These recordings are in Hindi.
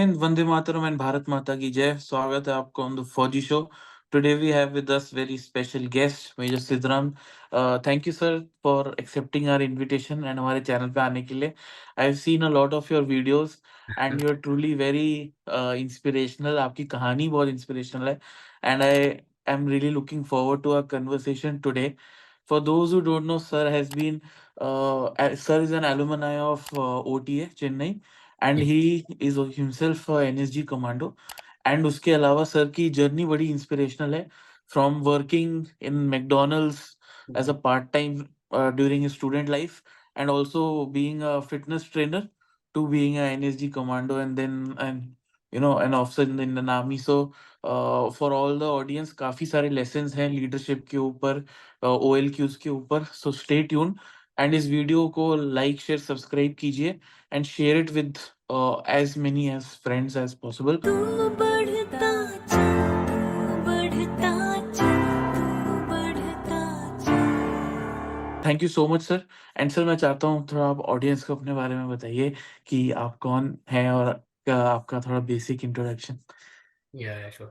Hind, Vande Mataram and Bharat Mata ki Jai. स्वागत है आपको on the Fauji show. Today we have with us very special guest Major Sidram. Thank you sir for accepting our invitation and हमारे channel पे आने के लिए. I've seen a lot of your videos and you're truly very inspirational. आपकी कहानी बहुत inspirational है and I am really looking forward to our conversation today. For those who don't know, sir is an alumni of OTA Chennai and he is himself NSG commando and उसके अलावा सर की जर्नी बड़ी इंस्पिरेशनल है from working in McDonald's as a part time during student life and also being a fitness trainer to being a NSG commando and then and an officer in the army so for all the audience काफी सारे लेसन्स हैं लीडरशिप के ऊपर OLQs के ऊपर सो स्टे ट्यून एंड इस वीडियो को लाइक शेयर सब्सक्राइब कीजिए and share it with as many as friends as possible. Thank you so much sir. And sir मैं चाहता हूँ थोड़ा आप ऑडियंस को अपने बारे में बताइए कि आप कौन हैं और आपका थोड़ा basic introduction. Yeah, sure.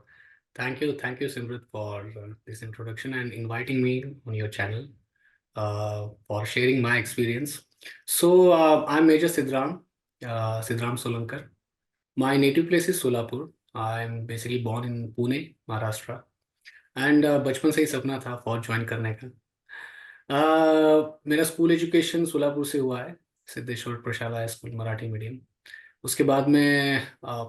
Thank you, Simrit, for this introduction and inviting me on your channel for sharing my experience. So, I'm Major Sidram Solankar. My native place is Solapur. I'm basically born in Pune, Maharashtra. And बचपन से ही सपना था फौज ज्वाइन करने का. मेरा स्कूल एजुकेशन सोलापुर से हुआ है, सिद्धेश्वर प्रशाला स्कूल मराठी मीडियम. उसके बाद मैं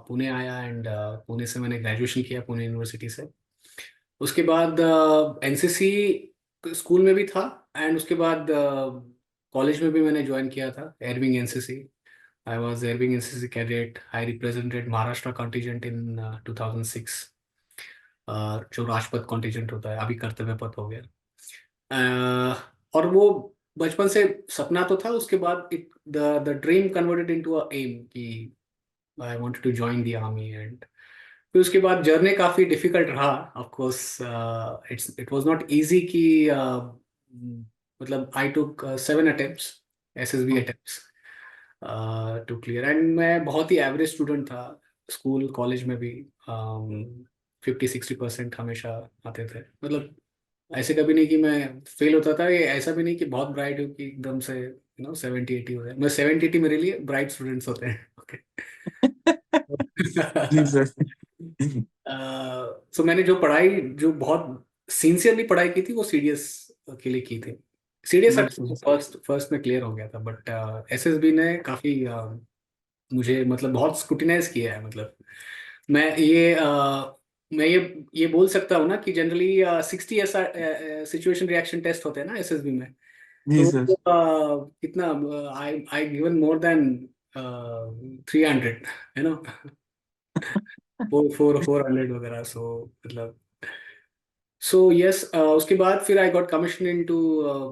पुणे आया एंड पुणे से मैंने ग्रेजुएशन किया पुणे यूनिवर्सिटी से. उसके बाद एनसीसी स्कूल में भी था एंड उसके बाद कॉलेज में भी मैंने ज्वाइन किया था air wing NCC. I was air wing NCC cadet. I represented Maharashtra contingent in 2006, जो राजपथ कॉन्टिजेंट होता है, अभी कर्तव्य पथ हो गया. और वो बचपन से सपना तो था. उसके बाद the dream converted into a aim कि I wanted to join the army. And फिर उसके बाद जर्नी काफ़ी डिफिकल्ट रहा. Of course it was not easy कि मतलब I took 7 attempts SSB attempts to clear. And मैं बहुत ही एवरेज स्टूडेंट था. स्कूल कॉलेज में भी 50-60% हमेशा आते थे. मतलब ऐसे कभी नहीं कि मैं फेल होता था. ये ऐसा भी नहीं कि बहुत ब्राइट हो कि एकदम से 70-80 हो जाए. मैं 70-80 मेरे लिए ब्राइट स्टूडेंट्स होते हैं. ओके. जी सर. सो मैंने जो पढ़ाई, जो बहुत सिंसियरली पढ़ाई की थी, वो सीडीएस के लिए की थी. सीडीएस फर्स्ट में क्लियर हो गया था. बट एसएसबी ने काफ़ी मुझे मतलब बहुत स्क्रूटिनाइज किया है. मतलब मैं ये बोल सकता हूँ ना कि जनरली 60 ऐसा सिचुएशन रिएक्शन टेस्ट होते हैं ना एसएसबी में. जी तो सर. कितना आई गिवन मोर देन 300, है ना. 400 वगैरह. सो मतलब यस. उसके बाद फिर I got commission into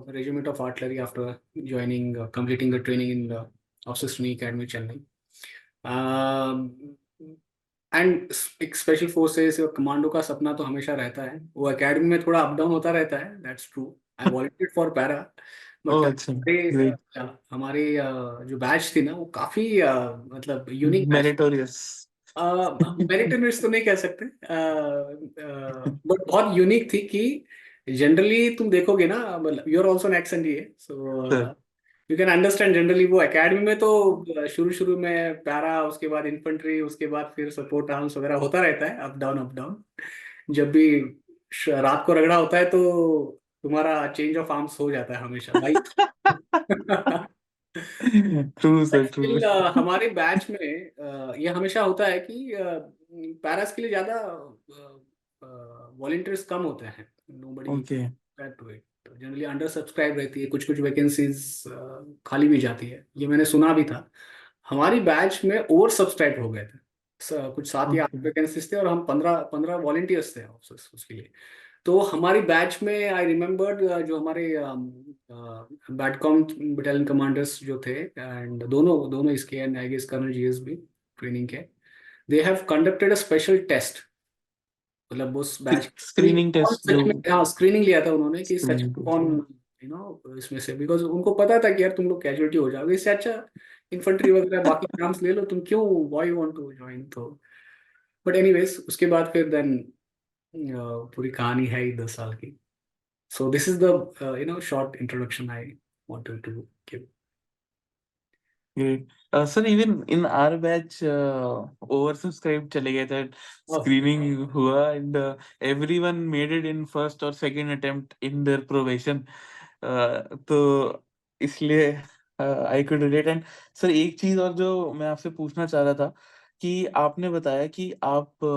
regiment of artillery after joining completing the training in officers training academy Chennai. And एक स्पेशल फोर्सेस और कमांडो का सपना तो हमेशा रहता है. वो एकेडमी में थोड़ा अप डाउन होता रहता है. That's true. I volunteered for para. But अच्छा, ग्रेट. हमारी जो बैच थी ना, वो काफ़ी मतलब यूनिक बैच. मेरिटोरियस. मेरिटोरियस तो नहीं कह सकते, बट बहुत यूनिक थी कि जनरली तुम देखोगे ना, मतलब you are also an ex N D. So sir. You can understand. Generally वो एकेडमी में तो शुरू में पैरा, उसके बाद इन्फेंट्री, उसके बाद फिर सपोर्ट आर्म्स वगैरह होता रहता है. Up down up down. जब भी रात को रगड़ा होता है तो तुम्हारा चेंज ऑफ आर्म्स हो जाता है हमेशा भाई. True sir, true. Still, हमारे बैच में ये हमेशा होता है कि पैरास के लिए ज़्यादा वॉलंटियर्स कम होते हैं. Nobody okay. To it. Generally under subscribe रहती है. कुछ वैकेंसीज खाली भी जाती है. ये मैंने सुना भी था. हमारी बैच में ओवर सब्सक्राइब हो गए थे. कुछ 7 या 8 वैकेंसीज थे और हम 15 वॉलंटियर्स थे उसके लिए. तो हमारी बैच में आई रिमेम्बर्ड जो हमारे बैटकॉम बटालियन कमांडर्स जो थे, एंड दोनों इसके, and I guess colonel GS भी ट्रेनिंग के, they have conducted a special test. मतलब उस बैच स्क्रीनिंग टेस्ट जो. हाँ, स्क्रीनिंग लिया था उन्होंने कि सच स्क्रीनिंग कौन इसमें से. बिकॉज उनको पता था कि यार तुम लोग कैजुअलिटी हो जाओगे. इससे अच्छा इन्फेंट्री वगैरह बाकी एग्जाम्स ले लो, तुम क्यों, why you want to join. तो बट एनीवेज उसके बाद फिर देन पूरी कहानी है ही 10 साल की। So this is the short introduction I wanted to give. Great. Sir, even in our batch, oversubscribed चले गए थे, screening हुआ, and everyone made it in first or second attempt in their probation. तो इसलिए I could relate. And sir एक चीज और जो मैं आपसे पूछना चाह रहा था कि आपने बताया कि आप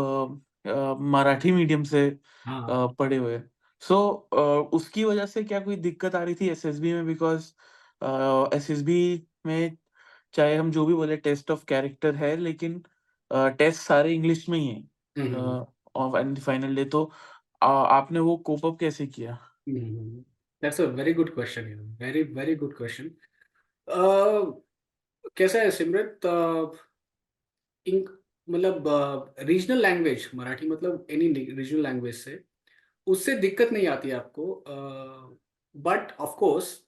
मराठी मीडियम से हाँ। पढ़े हुए, सो उसकी वजह से क्या कोई दिक्कत आ रही थी एसएसबी में? बिकॉज एसएसबी में चाहे हम जो भी बोले टेस्ट ऑफ कैरेक्टर है, लेकिन टेस्ट सारे इंग्लिश में ही हम्म। है ऑन फाइनल डे। तो आपने वो कोप अप कैसे किया? That's a very good question, very very good question. कैसा है सिमरत, इंक मतलब रीजनल लैंग्वेज मराठी, मतलब एनी रीजनल लैंग्वेज से उससे दिक्कत नहीं आती है आपको, but of course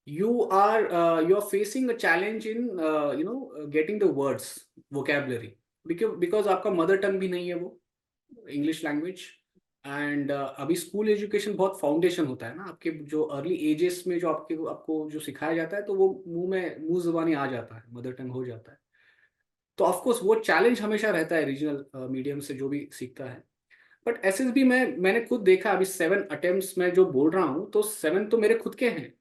you are facing a challenge in getting the words, vocabulary, because आपका मदर टंग भी नहीं है वो इंग्लिश लैंग्वेज। एंड अभी स्कूल एजुकेशन बहुत फाउंडेशन होता है ना, आपके जो अर्ली एजेस में जो आपको जो सिखाया जाता है, तो वो मुंह जुबानी आ जाता है, मदर टंग हो जाता है। तो ऑफ कोर्स वो चैलेंज हमेशा रहता है रीजनल मीडियम से जो भी सीखता है। बट एसएसबी में मैंने खुद देखा, अभी 7 अटेम्प्ट्स में जो बोल रहा हूँ, तो 7 तो मेरे खुद के हैं,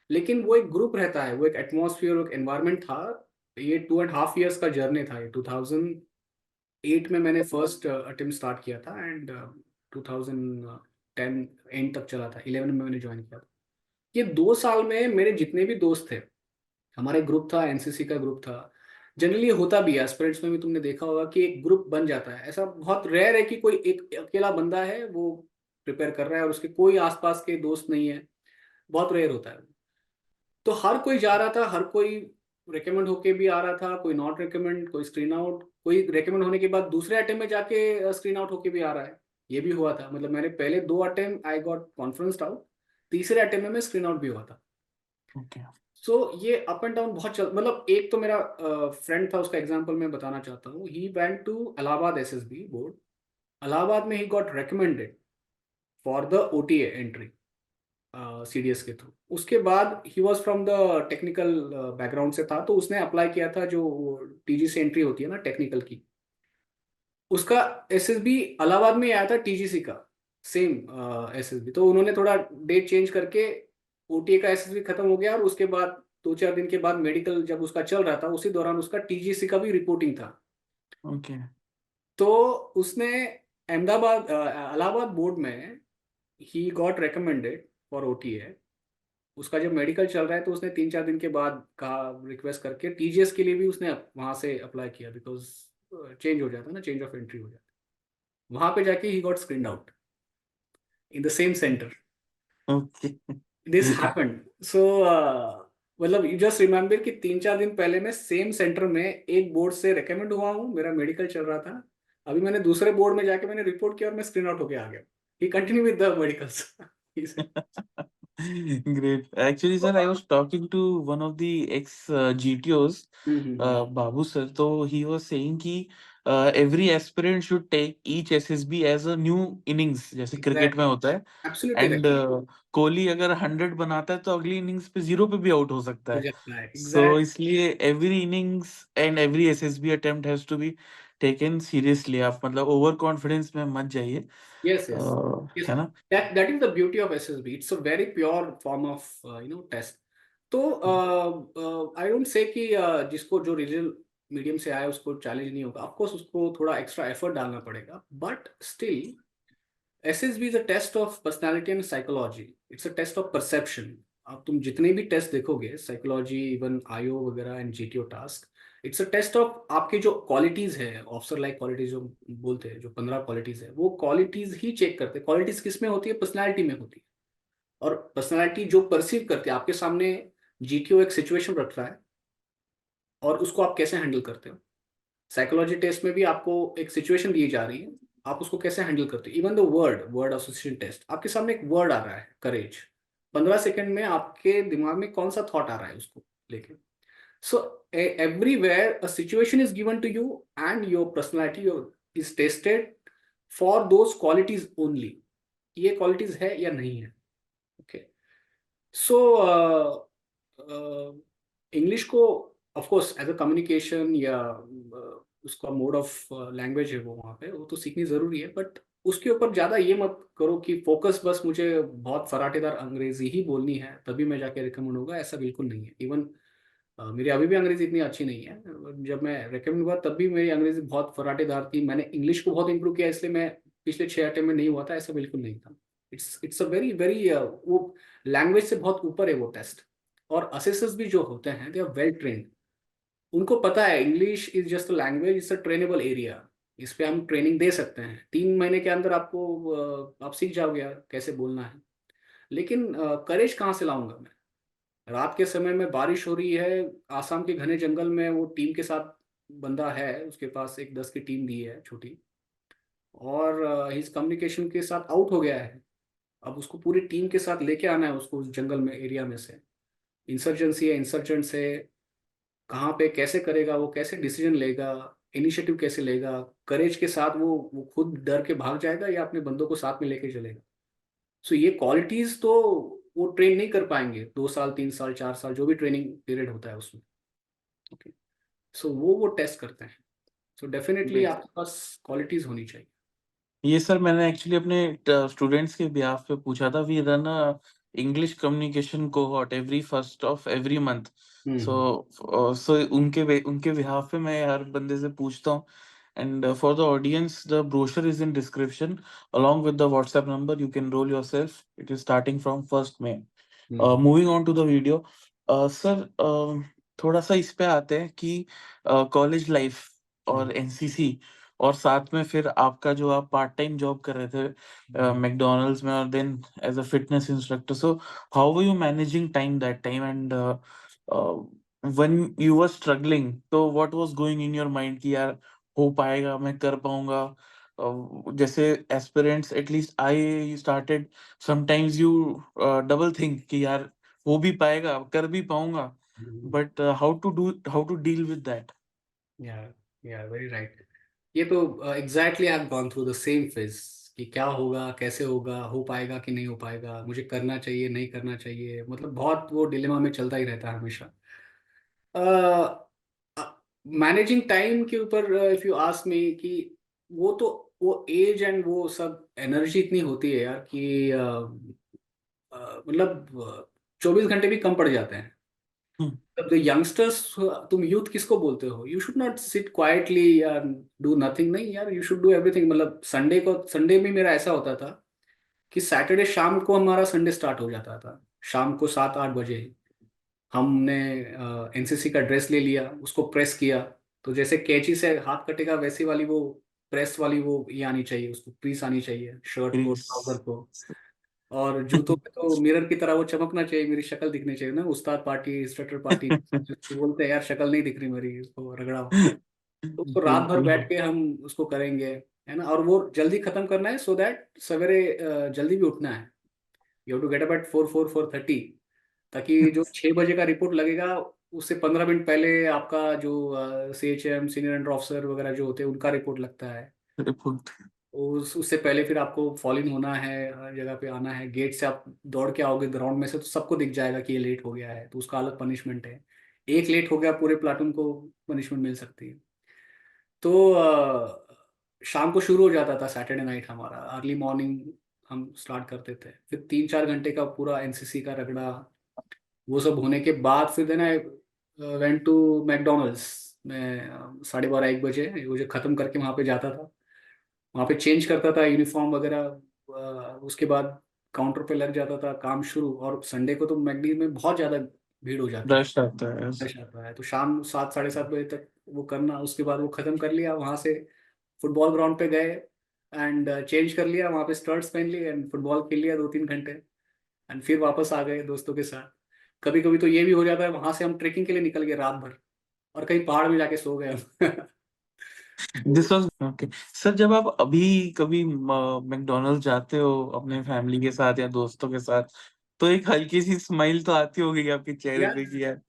लेकिन वो एक ग्रुप रहता है, वो एक एटमॉस्फेयर, एक एनवायरनमेंट था। ये 2.5 years का जर्नी था। ये 2008 में मैंने फर्स्ट अटेम्प्ट स्टार्ट किया था, एंड 2010 एंड तक चला था, 11 में मैंने ज्वाइन किया था। ये 2 साल में मेरे जितने भी दोस्त थे, हमारे ग्रुप था, एनसीसी का ग्रुप था। जनरली होता भी है एस्पिरेंट्स में भी, तुमने देखा होगा कि एक ग्रुप बन जाता है। ऐसा बहुत रेयर है कि कोई एक अकेला बंदा है वो प्रिपेयर कर रहा है और उसके कोई आसपास के दोस्त नहीं है, बहुत रेयर होता है। तो हर कोई जा रहा था, हर कोई रिकमेंड होके भी आ रहा था, कोई नॉट रिकमेंड, कोई स्क्रीन आउट, कोई रिकमेंड होने के बाद दूसरे अटेम्प्ट में जाके स्क्रीन आउट होके भी आ रहा है। ये भी हुआ था, मतलब मैंने पहले 2 अटेम्प्ट आई गॉट कॉन्फ्रेंस्ड आउट, तीसरे अटेम्प्ट में मैं स्क्रीन आउट भी हुआ था। ओके। सो ये अप एंड डाउन बहुत चल, मतलब एक तो मेरा फ्रेंड था, उसका एग्जांपल मैं बताना चाहता हूँ। He went to Allahabad SSB board. Allahabad में he got recommended for the OTA entry, CDS के थ्रू। उसके बाद he was from the technical background से था, तो उसने अप्लाई किया था जो टीजीसी एंट्री होती है ना टेक्निकल की, उसका एसएसबी इलाहाबाद में ही आया था, टीजीसी का सेम एसएसबी। तो उन्होंने थोड़ा डेट चेंज करके ओटीए का एसएसबी खत्म हो गया, और उसके बाद 2-4 दिन के बाद मेडिकल जब उसका चल रहा था, उसी दौरान उसका टीजीसी का भी रिपोर्टिंग था। ओके। तो उसने अहमदाबाद इलाहाबाद बोर्ड में he got recommended for OTA. उसका जब मेडिकल चल रहा है, तो उसने 3-4 दिन के बाद कहा, रिक्वेस्ट करके टीजीएस के लिए भी उसने वहां से अप्लाई किया, बिकॉज चेंज हो जाता है ना, चेंज ऑफ एंट्री हो जाता है। वहां पे जाके he got screen out in the same centre. Okay. This happened. So मतलब यू जस्ट रिमेम्बर कि 3-4 दिन पहले मैं सेम सेंटर में एक बोर्ड से रिकमेंड हुआ हूँ, मेरा मेडिकल चल रहा था। अभी मैंने दूसरे बोर्ड में जाके मैंने रिपोर्ट किया और मैं स्क्रीन आउट होके आ गया। He continue with the medicals. Great. Actually, sir, I was talking to one of the ex GTOs, hmm. Babu sir. So he was saying कि every aspirant should take each SSB as a new innings, जैसे क्रिकेट में एग्जैक्टली, होता है। Absolutely and right. कोहली अगर 100 बनाता है, तो अगली इनिंग्स पे 0 पे भी आउट हो सकता हो है। जाता है, सो एग्जैक्ट। इसलिए every innings and every SSB attempt has to be taken seriously. आप मतलब ओवर कॉन्फिडेंस में मत जाइए, Yes, yes, yes. है ना? That is the beauty of SSB. It's a very pure form of test. तो आई डोंट से कि जिसको जो रीजनल मीडियम से आया उसको चैलेंज नहीं होगा, ऑफकोर्स उसको थोड़ा एक्स्ट्रा एफर्ट डालना पड़ेगा, but still SSB is a test of personality and psychology. It's a test of perception. अब तुम जितने भी टेस्ट देखोगे, साइकोलॉजी, इवन आईओ वगैरह and GTO task, it's a test of आपकी जो क्वालिटीज है, ऑफिसर लाइक क्वालिटीज जो बोलते हैं, जो 15 क्वालिटीज है, वो क्वालिटीज ही चेक करते हैं। क्वालिटीज किस में होती है? पर्सनैलिटी में होती है। और पर्सनैलिटी जो परसीव करते हैं, आपके सामने जीटीओ एक सिचुएशन रख रहा है और उसको आप कैसे हैंडल करते हो। साइकोलॉजी टेस्ट में भी आपको एक सिचुएशन दी जा रही है, आप उसको कैसे हैंडल करते हो। Even the word association test, आपके सामने एक वर्ड आ रहा है, करेज, 15 सेकंड में आपके दिमाग में कौन सा थॉट आ रहा है उसको लेके। So everywhere a situation is given to you and your personality is tested for those qualities only. ये qualities है या नहीं है. Okay. So इंग्लिश को of course as a communication या उसका मोड ऑफ लैंग्वेज है वो वहाँ पे, वो तो सीखनी ज़रूरी है, बट उसके ऊपर ज़्यादा ये मत करो कि फोकस बस मुझे बहुत फराटेदार अंग्रेजी ही बोलनी है तभी मैं जाके रिकमेंड होगा, ऐसा बिल्कुल नहीं है. इवन मेरी अभी भी अंग्रेजी इतनी अच्छी नहीं है. जब मैं रिकमेंड हुआ तब भी मेरी अंग्रेजी बहुत फराटेदार थी. मैंने इंग्लिश को बहुत इंप्रूव किया, इसलिए मैं पिछले 6 अटेम्प्ट में नहीं हुआ था, ऐसा बिल्कुल नहीं था. इट्स अ वेरी वेरी वो लैंग्वेज से बहुत ऊपर है वो टेस्ट. और असेसर्स भी जो होते हैं दे आर वेल ट्रेन्ड. उनको पता है English is just a language, it's a trainable area. इस पे हम ट्रेनिंग दे सकते हैं, 3 महीने के अंदर आपको आप सीख जाओगे यार कैसे बोलना है. लेकिन करेज कहाँ से लाऊंगा मैं? रात के समय में बारिश हो रही है, आसाम के घने जंगल में, वो टीम के साथ बंदा है, उसके पास एक 10 की टीम दी है छोटी, और हिज कम्युनिकेशन के साथ आउट हो गया है. अब उसको पूरी टीम के साथ लेके आना है उसको उस जंगल में एरिया में से. इंसर्जेंसी है, इंसर्जेंट से कहाँ पे कैसे करेगा, वो कैसे डिसीजन लेगा, इनिशिएटिव कैसे लेगा, करेज के साथ वो खुद डर के भाग जाएगा या अपने बंदों को साथ में लेके चलेगा. सो ये क्वालिटीज तो वो ट्रेन नहीं कर पाएंगे 2 साल 3 साल 4 साल जो भी ट्रेनिंग पीरियड होता है उसमें. ओके. सो वो टेस्ट करते हैं. So definitely Great. आपके पास क्वालिटीज होनी चाहिए. ये सर मैंने एक्चुअली अपने स्टूडेंट्स के बिहाफ पे पूछा था. We run a English communication cohort every first of every month. So hmm. So उनके बिहाफ पे मैं हर बंदे से पूछता हूँ. And for the audience, the brochure is in description along with the WhatsApp number. You can enroll yourself. It is starting from 1st May. Hmm. Moving on to the video. Sir, थोड़ा सा इस पे आते हैं कि कॉलेज लाइफ हम्म. और एनसीसी और साथ में फिर आपका जो आप पार्ट टाइम जॉब कर रहे थे हम्म. मैकडोनल्ड्स में और then as a fitness instructor. So how were you managing time that time and when you were struggling, तो what was going in your mind कि यार हो पाएगा, मैं कर पाऊंगा? जैसे aspirants, at least I started, sometimes you double think कि यार हो भी पाएगा, कर भी पाऊंगा, hmm. But how to deal with that? Yeah yeah very right. ये तो exactly I have gone through the same phase कि क्या होगा, कैसे होगा, हो पाएगा कि नहीं हो पाएगा, मुझे करना चाहिए नहीं करना चाहिए, मतलब बहुत वो डिलेमा में चलता ही रहता है हमेशा. मैनेजिंग टाइम के ऊपर इफ यू आस्क मी कि वो तो वो एज एंड वो सब एनर्जी इतनी होती है यार कि मतलब 24 घंटे भी कम पड़ जाते हैं. द यंगस्टर्स, तुम यूथ किसको बोलते हो? You should not sit quietly do nothing. नहीं यार, यू शुड डू एवरीथिंग. मतलब संडे में मेरा ऐसा होता था कि सैटरडे शाम को हमारा संडे स्टार्ट हो जाता था. शाम को 7-8 बजे हमने एनसीसी का ड्रेस ले लिया, उसको प्रेस किया. तो जैसे कैंची से हाथ कटेगा वैसी वाली वो प्रेस वाली वो ये आनी चाहिए, उसको प्रीस आनी चाहिए शर्ट को, ग्रीस. ट्राउजर को. और जूतों पे तो मिरर की तरह वो चमकना चाहिए, मेरी शक्ल दिखनी चाहिए ना. उस्ताद पार्टी, इंस्ट्रक्टर पार्टी, तो बोलते हैं यार शक्ल नहीं दिख रही मेरी, उसको रगड़ाओ. तो उसको रात भर बिल्कुल. बैठ के हम उसको करेंगे, है ना. और वो जल्दी खत्म करना है सो दैट सवेरे जल्दी भी उठना है. You have to get up at 4 4 4:30, ताकि जो 6 बजे का रिपोर्ट लगेगा उससे 15 मिनट पहले आपका जो CHM, सीनियर अंडर ऑफिसर वगैरह जो होते हैं उनका रिपोर्ट लगता है. रिपोर्ट. उससे पहले फिर आपको फॉलो इन होना है, हर जगह पे आना है. गेट से आप दौड़ के आओगे ग्राउंड में से तो सबको दिख जाएगा कि ये लेट हो गया है, तो उसका अलग पनिशमेंट है. एक लेट हो गया पूरे प्लाटून को पनिशमेंट मिल सकती है. तो शाम को शुरू हो जाता था सैटरडे नाइट हमारा. अर्ली मॉर्निंग हम स्टार्ट करते थे, फिर 3-4 घंटे का पूरा एनसीसी का रगड़ा. वो सब होने के बाद फिर then I went to McDonald's. मैं 12:30-1 बजे मुझे ख़त्म करके वहाँ पे जाता था. वहाँ पे चेंज करता था यूनिफॉर्म वगैरह. उसके बाद काउंटर पे लग जाता था काम शुरू. और संडे को तो मैकडी में बहुत ज़्यादा भीड़ हो जाती है, रश आता है. रश आता है. तो शाम 7 साढ़े 7 बजे तक वो करना. उसके बाद वो ख़त्म कर लिया, वहाँ से फुटबॉल ग्राउंड पे गए एंड चेंज कर लिया, वहाँ पे स्टर्ट्स पहन लिए एंड फुटबॉल खेल लिया 2-3 घंटे. एंड फिर वापस आ गए दोस्तों के साथ. कभी कभी तो ये भी हो जाता है वहां से हम ट्रेकिंग के लिए निकल गए रात भर और कहीं पहाड़ में जाके सो गए हम. This was okay. सर, जब आप अभी कभी मैकडॉनल्ड्स जाते हो अपने फैमिली के साथ या दोस्तों के साथ, तो एक हल्की सी स्माइल तो आती होगी आपके चेहरे यार पे कि यार.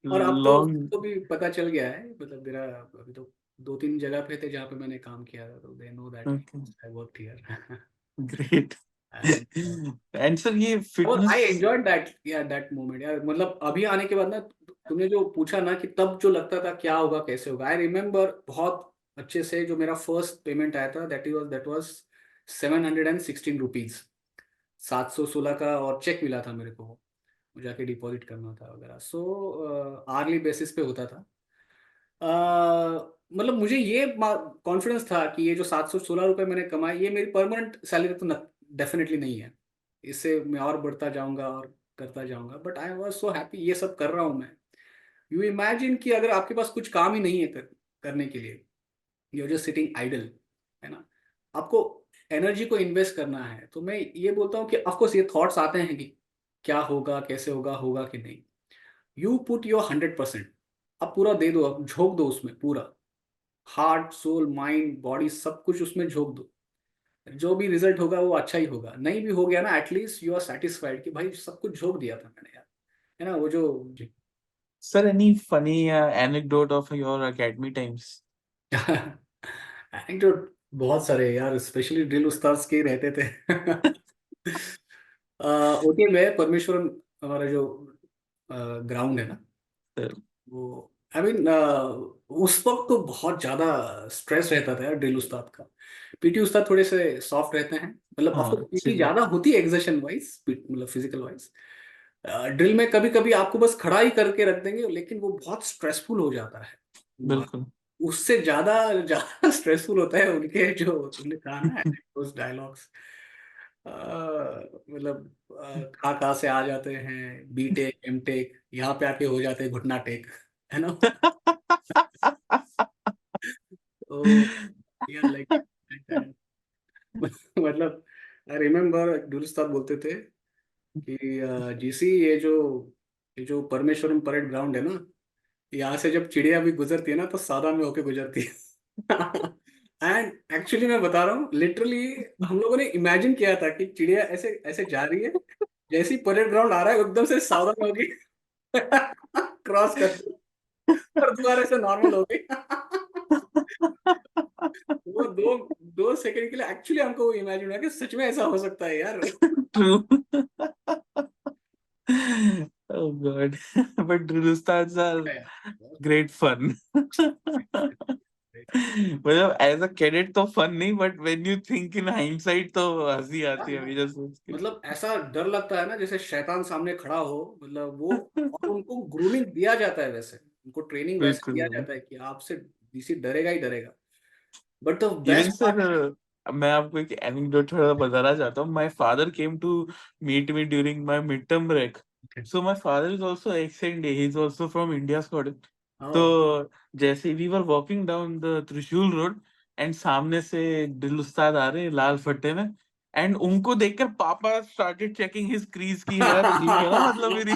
और अब तो लॉन्ग। तो भी पता चल गया है, मतलब मेरा अभी तो 2-3 जगह पे थे जहाँ पे मैंने काम किया था, तो they know that okay, I worked here great. And and sir ये और फिटनेस। आई एंजॉयड दैट यार, दैट मोमेंट यार। मतलब अभी आने के बाद ना, तूने जो पूछा ना कि तब जो लगता था क्या होगा कैसे होगा, आई रिमेम्बर बहुत अच्छे से। जो मेरा फर्स्ट पेमेंट आया था, दैट वाज 716 रुपीज, 716 का, और चेक मिला था मेरे को, जाके डिपॉजिट करना था वगैरह। सो आर्ली बेसिस पे होता था। मतलब मुझे ये कॉन्फिडेंस था कि ये जो 716 रुपये मैंने कमाए, ये मेरी परमानेंट सैलरी तो डेफिनेटली नहीं है। इससे मैं और बढ़ता जाऊंगा और करता जाऊंगा, but I was so happy ये सब कर रहा हूँ मैं। यू इमेजिन कि अगर आपके पास कुछ काम ही नहीं है करने के लिए, यू जस्ट सिटिंग आइडल, है ना, आपको एनर्जी को इन्वेस्ट करना है, तो मैं ये बोलता हूँ कि ऑफकोर्स ये थॉट्स आते हैं कि क्या होगा कैसे होगा, होगा कि नहीं। यू पुट योर 100%, अब पूरा दे दो, अब झोंक दो उसमें पूरा, हार्ट सोल माइंड बॉडी सब कुछ उसमें झोंक दो। जो भी रिजल्ट होगा वो अच्छा ही होगा, नहीं भी हो गया ना, एटलीस्ट यू आर सेटिस्फाइड कि भाई सब कुछ झोंक दिया था मैंने यार, है ना, वो जो sir any funny anecdote of your academy times? Anecdote बहुत सारे यार, स्पेशली ड्रिल उस्ताद के रहते थे। ओटी में परमेश्वरन, हमारा जो ग्राउंड है ना, सर। वो आई मीन उस वक्त तो बहुत ज्यादा स्ट्रेस रहता था यार ड्रिल उस्ताद का। पीटी उस्ताद थोड़े से सॉफ्ट रहते हैं, मतलब ऑफ हाँ, पीटी चिल। ज्यादा होती है एक्सर्शन वाइज, मतलब फिजिकल वाइज। ड्रिल में कभी कभी आपको बस खड़ा ही करके रख देंगे, लेकिन वो बहुत स्ट्रेसफुल हो जाता है। बिल्कुल। उससे ज्यादा ज्यादा स्ट्रेसफुल होता है उनके जो तुमने कहा ना उस डायलॉग्स, मतलब कहाँ कहाँ से आ जाते हैं, बी टेक एम टेक, यहाँ पे आके हो जाते हैं घुटना टेक, है ना। तो यार लाइक मतलब आई रिमेम्बर दुरुस्ताद बोलते थे कि जीसी, ये जो परमेश्वरम परेड ग्राउंड है ना, यहाँ से जब चिड़िया भी गुजरती है ना तो सादा में होके गुजरती है। एंड एक्चुअली मैं बता रहा हूँ, लिटरली हम लोगों ने इमेजिन किया था कि चिड़िया ऐसे ऐसे जा रही है, जैसे ही परेड ग्राउंड आ रहा है एकदम से सावधान होगी, क्रॉस कर, और दोबारा से नॉर्मल हो गई। वो दो दो सेकंड के लिए एक्चुअली हमको वो इमेजिन हुआ कि सच में ऐसा हो सकता है यार। True. Oh God. But drill ustads are great fun. मतलब एज अ कैडेट तो फन नहीं, but when you think in hindsight तो हंसी आती है अभी जब सोच के। मतलब ऐसा डर लगता है ना जैसे शैतान सामने खड़ा हो, मतलब वो, और उनको ग्रूमिंग दिया जाता है वैसे, उनको ट्रेनिंग वैसे दिया बिल्कुल। जाता है कि आपसे डीसी डरेगा ही डरेगा। But the even best sir, part, मैं आपको एक एनेक्डोट थोड़ा बताना चाहता हूँ। My father came to meet me during my mid term break. So my father is also ex and he is also from India squad. तो जैसे we were walking down the Trishul road, and सामने से ड्रिल उस्ताद आ रहे हैं लाल फट्टे में, एंड उनको देखकर पापा स्टार्टेड चेकिंग हिज क्रीज की यार ठीक है ना, मतलब मेरी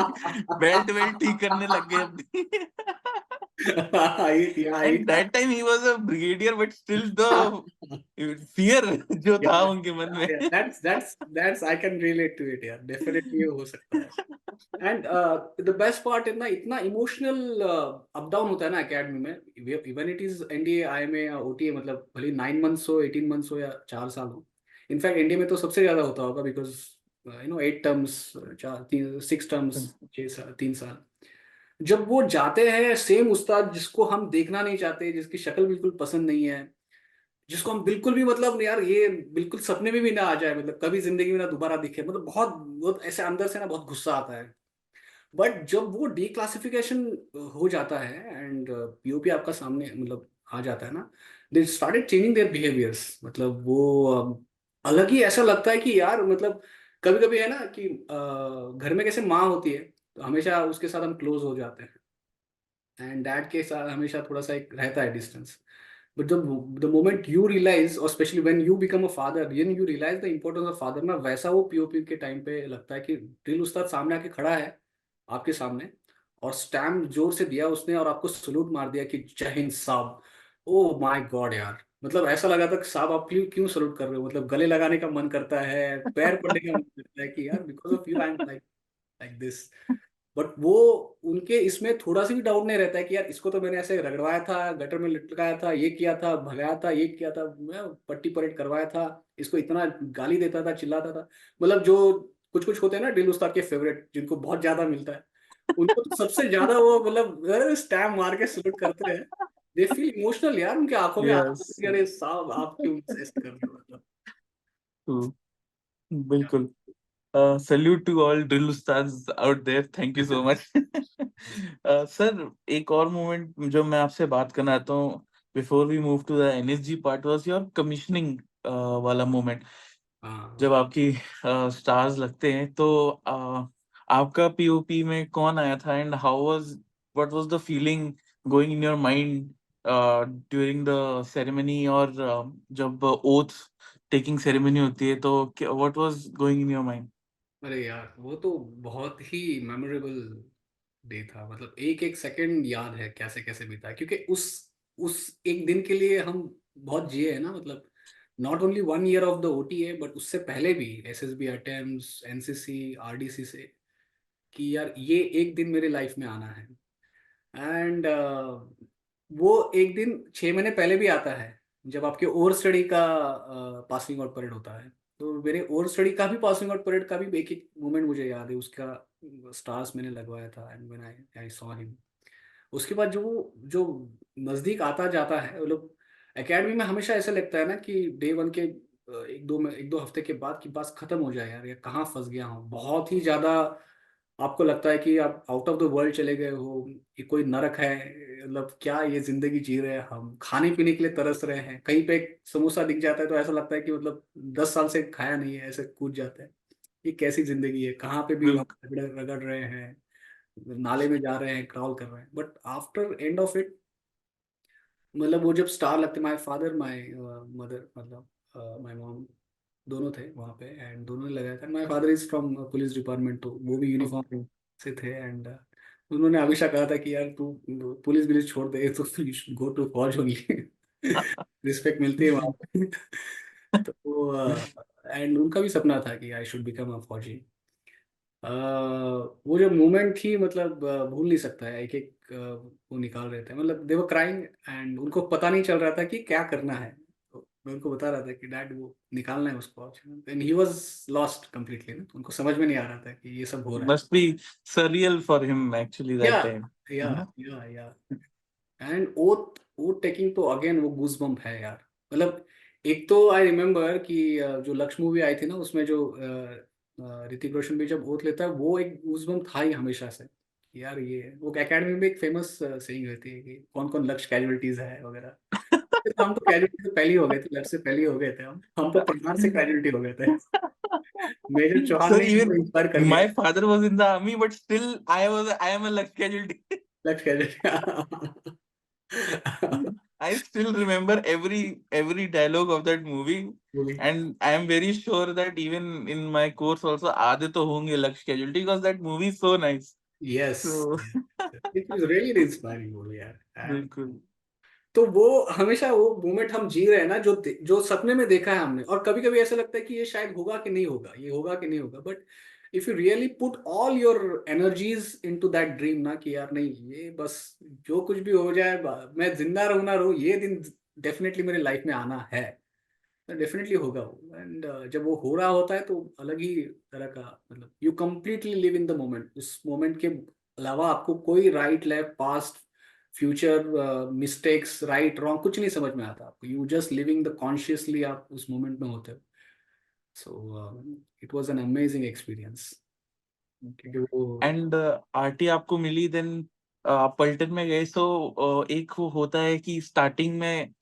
बेल्ट वेल्ट ठीक करने लग गए अपनी। And that time he was a brigadier, but still the fear जो Yeah, था उनके मन में। yeah, that's I can relate to it यार, डेफिनेटली ये हो सकता है। एंड द बेस्ट पार्ट इतना इतना इमोशनल अप डाउन होता है ना एकेडमी में, even it is NDA IMA या ओटीए, मतलब भले 9 मंथ्स हो, 18 मंथ्स हो या 4 साल हो। इनफैक्ट इंडिया में तो सबसे ज्यादा होता होगा, बिकॉज 8 टर्म्स, 6 टर्म्स, 6 साल, 3 साल। जब वो जाते हैं सेम उस्ताद जिसको हम देखना नहीं चाहते, जिसकी शक्ल बिल्कुल पसंद नहीं है, जिसको हम बिल्कुल भी, मतलब यार ये बिल्कुल सपने में भी ना आ जाए, मतलब कभी जिंदगी में ना दोबारा दिखे, मतलब बहुत बहुत ऐसे अंदर से ना बहुत गुस्सा आता है। बट जब वो डीक्लासिफिकेशन हो जाता है एंड पीओपी आपका सामने मतलब आ जाता है ना, they started changing their behaviours, मतलब वो अलग ही ऐसा लगता है कि यार, मतलब कभी कभी है ना कि घर में कैसे माँ होती है, तो हमेशा उसके साथ हम क्लोज हो जाते हैं, एंड डैड के साथ हमेशा थोड़ा सा एक रहता है distance. But the moment you realise, और specially when you become a father, then you realise the importance of father ना, वैसा वो पीओपी के टाइम पे लगता है कि ड्रिल उस्ताद सामने आके खड़ा है आपके सामने, और स्टैम्प जोर से दिया उसने और आपको सलूट मार दिया कि जय हिंद साहब। ओ माय गॉड यार, मतलब ऐसा लगा था कि साहब आप क्यों क्यों सलूट कर रहे हो, मतलब गले लगाने का मन करता है, पैर पड़ने का मन करता है कि यार because of you I am like this. But वो उनके इसमें थोड़ा सा भी डाउट नहीं रहता है कि यार इसको तो मैंने ऐसे रगड़वाया था, गटर में लटकाया था, ये किया था, भगाया था, ये किया था, मैं पट्टी परेड करवाया था, इसको इतना गाली देता था, चिल्लाता था। मतलब जो कुछ कुछ होते हैं ना दिल उस्ताद के फेवरेट, जिनको बहुत ज्यादा मिलता है, उनको तो सबसे ज्यादा वो मतलब स्टैम्प मार के सल्यूट करते हैं। दे फील इमोशनल यार, उनके आंखों में आंसू यस, होते हैं कि अरे साहब आप क्यों ऐसे कर रहे हो मतलब। बिल्कुल। सल्यूट टू ऑल ड्रिल उस्ताद out there, thank you so much. Sir, एक और मोमेंट जो मैं आपसे बात करना चाहता हूँ before we move to the NSG part, was your commissioning वाला मोमेंट। हाँ। जब आपकी स्टार्स लगते हैं तो आपका पीओपी में कौन आया था, and how was, what was the feeling going in your mind during the ceremony, और जब ओथ टेकिंग सेरेमनी होती है तो what was going in your mind? अरे यार वो तो बहुत ही मेमोरेबल डे था। मतलब एक एक सेकंड याद है कैसे कैसे बीता है, क्योंकि उस एक दिन के लिए हम बहुत जिए हैं ना। मतलब not only 1 year of the OTA, but उससे पहले भी एसएसबी अटेम्प्ट्स, एनसीसी, आरडीसी से, कि यार ये एक दिन मेरे लाइफ में आना है। एंड वो एक दिन 6 महीने पहले भी आता है, जब आपके ओवर स्टडी का पासिंग आउट परेड होता है। तो मेरे ओवर स्टडी का भी पासिंग आउट परेड का भी एक एक मोमेंट मुझे याद है उसका। स्टार्स मैंने लगवाया था and when I saw him. उसके बाद जो जो नज़दीक आता जाता है, मतलब एकेडमी में हमेशा ऐसा लगता है ना कि डे वन के एक दो हफ्ते के बाद कि बस खत्म हो जाए यार, ये कहाँ फंस गया हूँ। बहुत ही ज़्यादा आपको लगता है कि आप आउट ऑफ द वर्ल्ड चले गए हो, ये कोई नरक है। मतलब क्या ये जिंदगी जी रहे हैं हम, खाने पीने के लिए तरस रहे हैं, कहीं पे एक समोसा दिख जाता है तो ऐसा लगता है कि मतलब 10 साल से खाया नहीं है, ऐसे कूद जाते हैं। ये कैसी जिंदगी है, कहाँ पे भी वहाँ बिल्कुल। रगड़ रगड़ रहे हैं, नाले में जा रहे हैं, क्रॉल कर रहे हैं। But after end of it, मतलब वो जब स्टार लगते, माय फादर, माय मदर, मतलब माय मॉम, दोनों थे वहाँ पे एंड दोनों ने लगाया था। My father is from police department, तो वो भी ओके। यूनिफॉर्म से थे। एंड उन्होंने हमेशा कहा था कि यार तू पुलिस पुलिस छोड़ दे, तो गो टू फौज ओनली। रिस्पेक्ट मिलती है वहाँ पे। तो एंड उनका भी सपना था कि आई शुड बिकम अ फौजी। अ, वो जो मोमेंट थी, मतलब भूल नहीं सकता है। एक एक वो निकाल रहे थे, मतलब दे वर क्राइंग एंड उनको पता नहीं चल रहा था कि क्या करना है। तो मैं उनको बता रहा था कि डैड वो निकालना है उसको, and he was lost completely ना। उनको समझ में नहीं आ रहा था कि ये सब हो रहा है। Must be surreal for him actually या that time, या है ना? या एंड ओथ ओथ टेकिंग तो अगेन वो गूज बम्प है यार। मतलब एक तो आई रिमेम्बर कि जो लक्ष्य मूवी आई थी ना, उसमें जो ऋतिक रोशन भी जब ओथ लेता है, वो एक गूज बम्प था ही हमेशा से कि यार ये वो एकेडमी में एक फेमस सेइंग रहती है कि कौन कौन लक्ष्य कैजुअलिटीज है वगैरह। तो हम तो कैजुअलिटी से पहले ही हो गए थे, लक्ष्य से पहले ही हो गए थे। हम तो प्रहार से कैजुअलिटी हो गए थे। मेजर चौहान Sir, ने हमको even इंस्पायर कर दिया। my father was in the army, but still I am a luck casualty. लक्ष्य casualty. I still remember every dialogue of that movie, and I am very sure that even in my course also आधे तो होंगे लक्ष्य casualty, because that movie is so nice. Yes, So it was really inspiring movie यार। बिल्कुल। तो वो हमेशा वो मोमेंट हम जी रहे हैं ना, जो जो सपने में देखा है हमने। और कभी कभी ऐसा लगता है कि ये शायद होगा कि नहीं होगा, ये होगा कि नहीं होगा। But if you really put all your energies into that dream ना, कि यार नहीं, ये बस जो कुछ भी हो जाए, मैं जिंदा रहूं ना रहूं, ये दिन डेफिनेटली मेरे लाइफ में आना है, डेफिनेटली होगा वो। एंड जब वो हो रहा होता है तो अलग ही तरह का, मतलब you completely live in the moment. उस मोमेंट के अलावा आपको कोई right left past future, mistakes, right wrong, कुछ नहीं समझ में आता आपको। You just living the consciously, आप उस मोमेंट में होते हो। So it was an amazing experience. Okay. क्योंकि वो एंड आरटी आपको मिली, देन आप पलटन में गए, सो एक वो होता है कि स्टार्टिंग में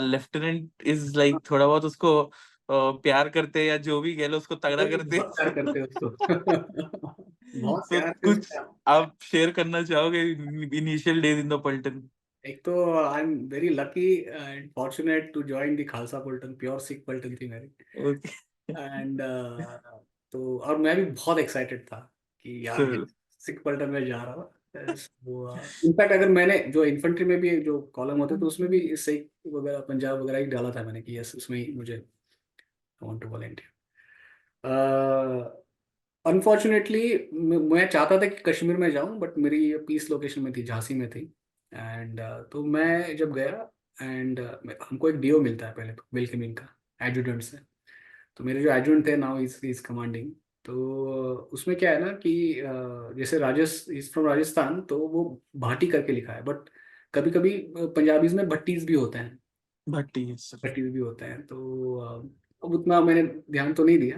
लेफ्टिनेंट इज लाइक थोड़ा बहुत उसको प्यार करते हैं, या जो भी कह लो उसको तगड़ा करते बहुत प्यार करते हैं। हो उसको। बहुत सो प्यार से कुछ उसका। आप शेयर करना चाहोगे initial days in the paltan? एक तो I am very lucky and fortunate to join the Khalsa paltan, pure Sikh पल्टन थी मेरी। ओके। एंड तो और मैं भी बहुत एक्साइटेड था कि यार ये सर। सिख पल्टन में जा रहा हूँ। वो इनफैक्ट अगर मैंने जो इन्फेंट्री में भी जो कॉलम होते तो उसमें भी सिख वगैरह, पंजाब वगैरह ही डाला था मैंने कि यस, उसमें ही मुझे वांट टू वॉलेंटियर। अनफॉर्चुनेटली मैं चाहता था कि कश्मीर में जाऊं, बट मेरी ये पीस लोकेशन में थी, झांसी में थी। एंड तो मैं जब गया, एंड हमको एक डीओ मिलता है पहले तो वेलकमिंग का, एडजुटेंट से। तो मेरे जो एडजुटेंट थे नाउ इज कमांडिंग। तो उसमें क्या है ना कि जैसे इज फ्रॉम राजस्थान, तो वो भाटी करके लिखा है, बट कभी कभी पंजाबीज में भट्टीज भी होते हैं। भट्टी है सर। भट्टीज भी होते हैं, तो अब उतना मैंने ध्यान तो नहीं दिया।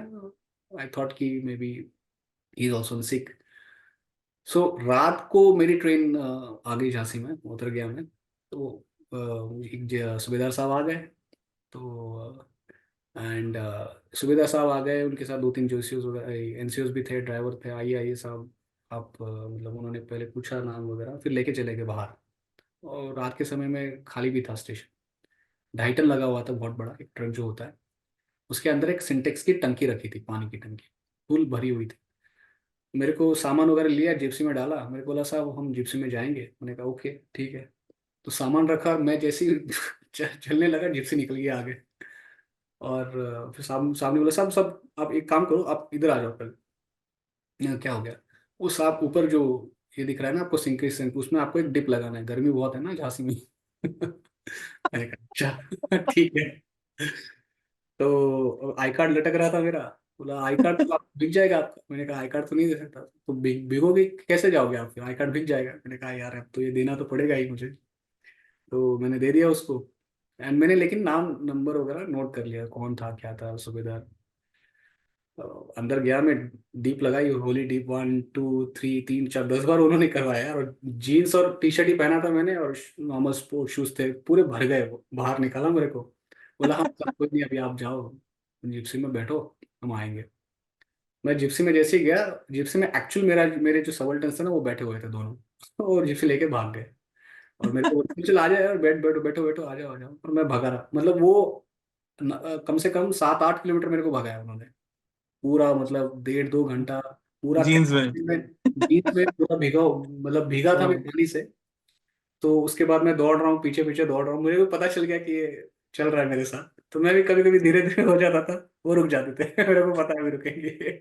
आई थॉट कि maybe he is also sick. So रात को मेरी ट्रेन आ गई झांसी में, उतर गया मैं। तो एक सूबेदार साहब आ गए। तो एंड सूबेदार साहब आ गए, उनके साथ दो तीन जो एनसीओज भी थे, ड्राइवर थे। आइए आइए साहब, आप मतलब उन्होंने पहले पूछा नाम वगैरह, फिर लेके चले गए बाहर। और रात के समय में खाली भी था स्टेशन। 2.5 टन लगा हुआ था, बहुत बड़ा एक ट्रक जो होता है। उसके अंदर एक सिंटेक्स की टंकी रखी थी, पानी की टंकी फुल भरी हुई थी। मेरे को सामान वगैरह लिया, जिप्सी में डाला। मेरे को बोला साहब हम जिप्सी में जाएंगे। मैंने कहा ओके ठीक है। तो सामान रखा, मैं जैसे ही चलने लगा, जिप्सी निकल गया आगे। और फिर सामने बोला साहब सब आप एक काम करो, आप इधर आ जाओ पहले। मैंने कहा, क्या हो गया? वो साहब ऊपर जो ये दिख रहा है ना आपको, सिंक उसमें आपको एक डिप लगाना है, गर्मी बहुत है ना झांसी में। मैंने कहा अच्छा ठीक है। तो आई कार्ड लटक रहा था मेरा। बोला आई कार्ड तो आप बिक जाएगा आपका। मैंने कहा आई कार्ड तो नहीं दे सकता। तो भिगोगे कैसे जाओगे आप? फिर आई कार्ड बिक जाएगा। मैंने कहा यार अब तो ये देना तो पड़ेगा ही मुझे। तो मैंने दे दिया उसको। एंड मैंने लेकिन नाम नंबर वगैरह नोट कर लिया, कौन था क्या था सूबेदार। अंदर गया मैं, डीप लगाई, होली डीप 1 2 3 4 10 बार उन्होंने करवाया यार। और जीन्स और टी शर्ट ही पहना था मैंने, और नॉर्मल स्पोर्ट शूज थे, पूरे भर गए। वो बाहर निकाला मेरे को, बोला हम सब कोई नहीं, अभी आप जाओ जिप्सी में बैठो, हम आएंगे। मैं जिप्सी में जैसे ही गया, जिप्सी में एक्चुअल मेरे जो सबाल्टर्न्स थे ना, वो बैठे हुए थे दोनों। और जिप्सी लेके भाग गए। और मेरे को बोले, चल आ जाओ यार, बैठो बैठो बैठो, आ जाओ आ जाओ। और मैं भगा रहा, मतलब वो कम से कम 7 8 किलोमीटर मेरे को भगाया उन्होंने। पूरा मतलब 1.5 2 घंटा पूरा जीन्स में। में, जीप में पूरा भीगा, मतलब भीगा था मैं हाँ। पानी से। तो उसके बाद मैं दौड़ रहा हूँ, पीछे पीछे दौड़ रहा हूँ। मुझे भी पता चल गया कि ये चल रहा है मेरे साथ। तो मैं भी कभी कभी धीरे धीरे हो जाता था, वो रुक जाते थे। मेरे को पता है भी रुकेंगे।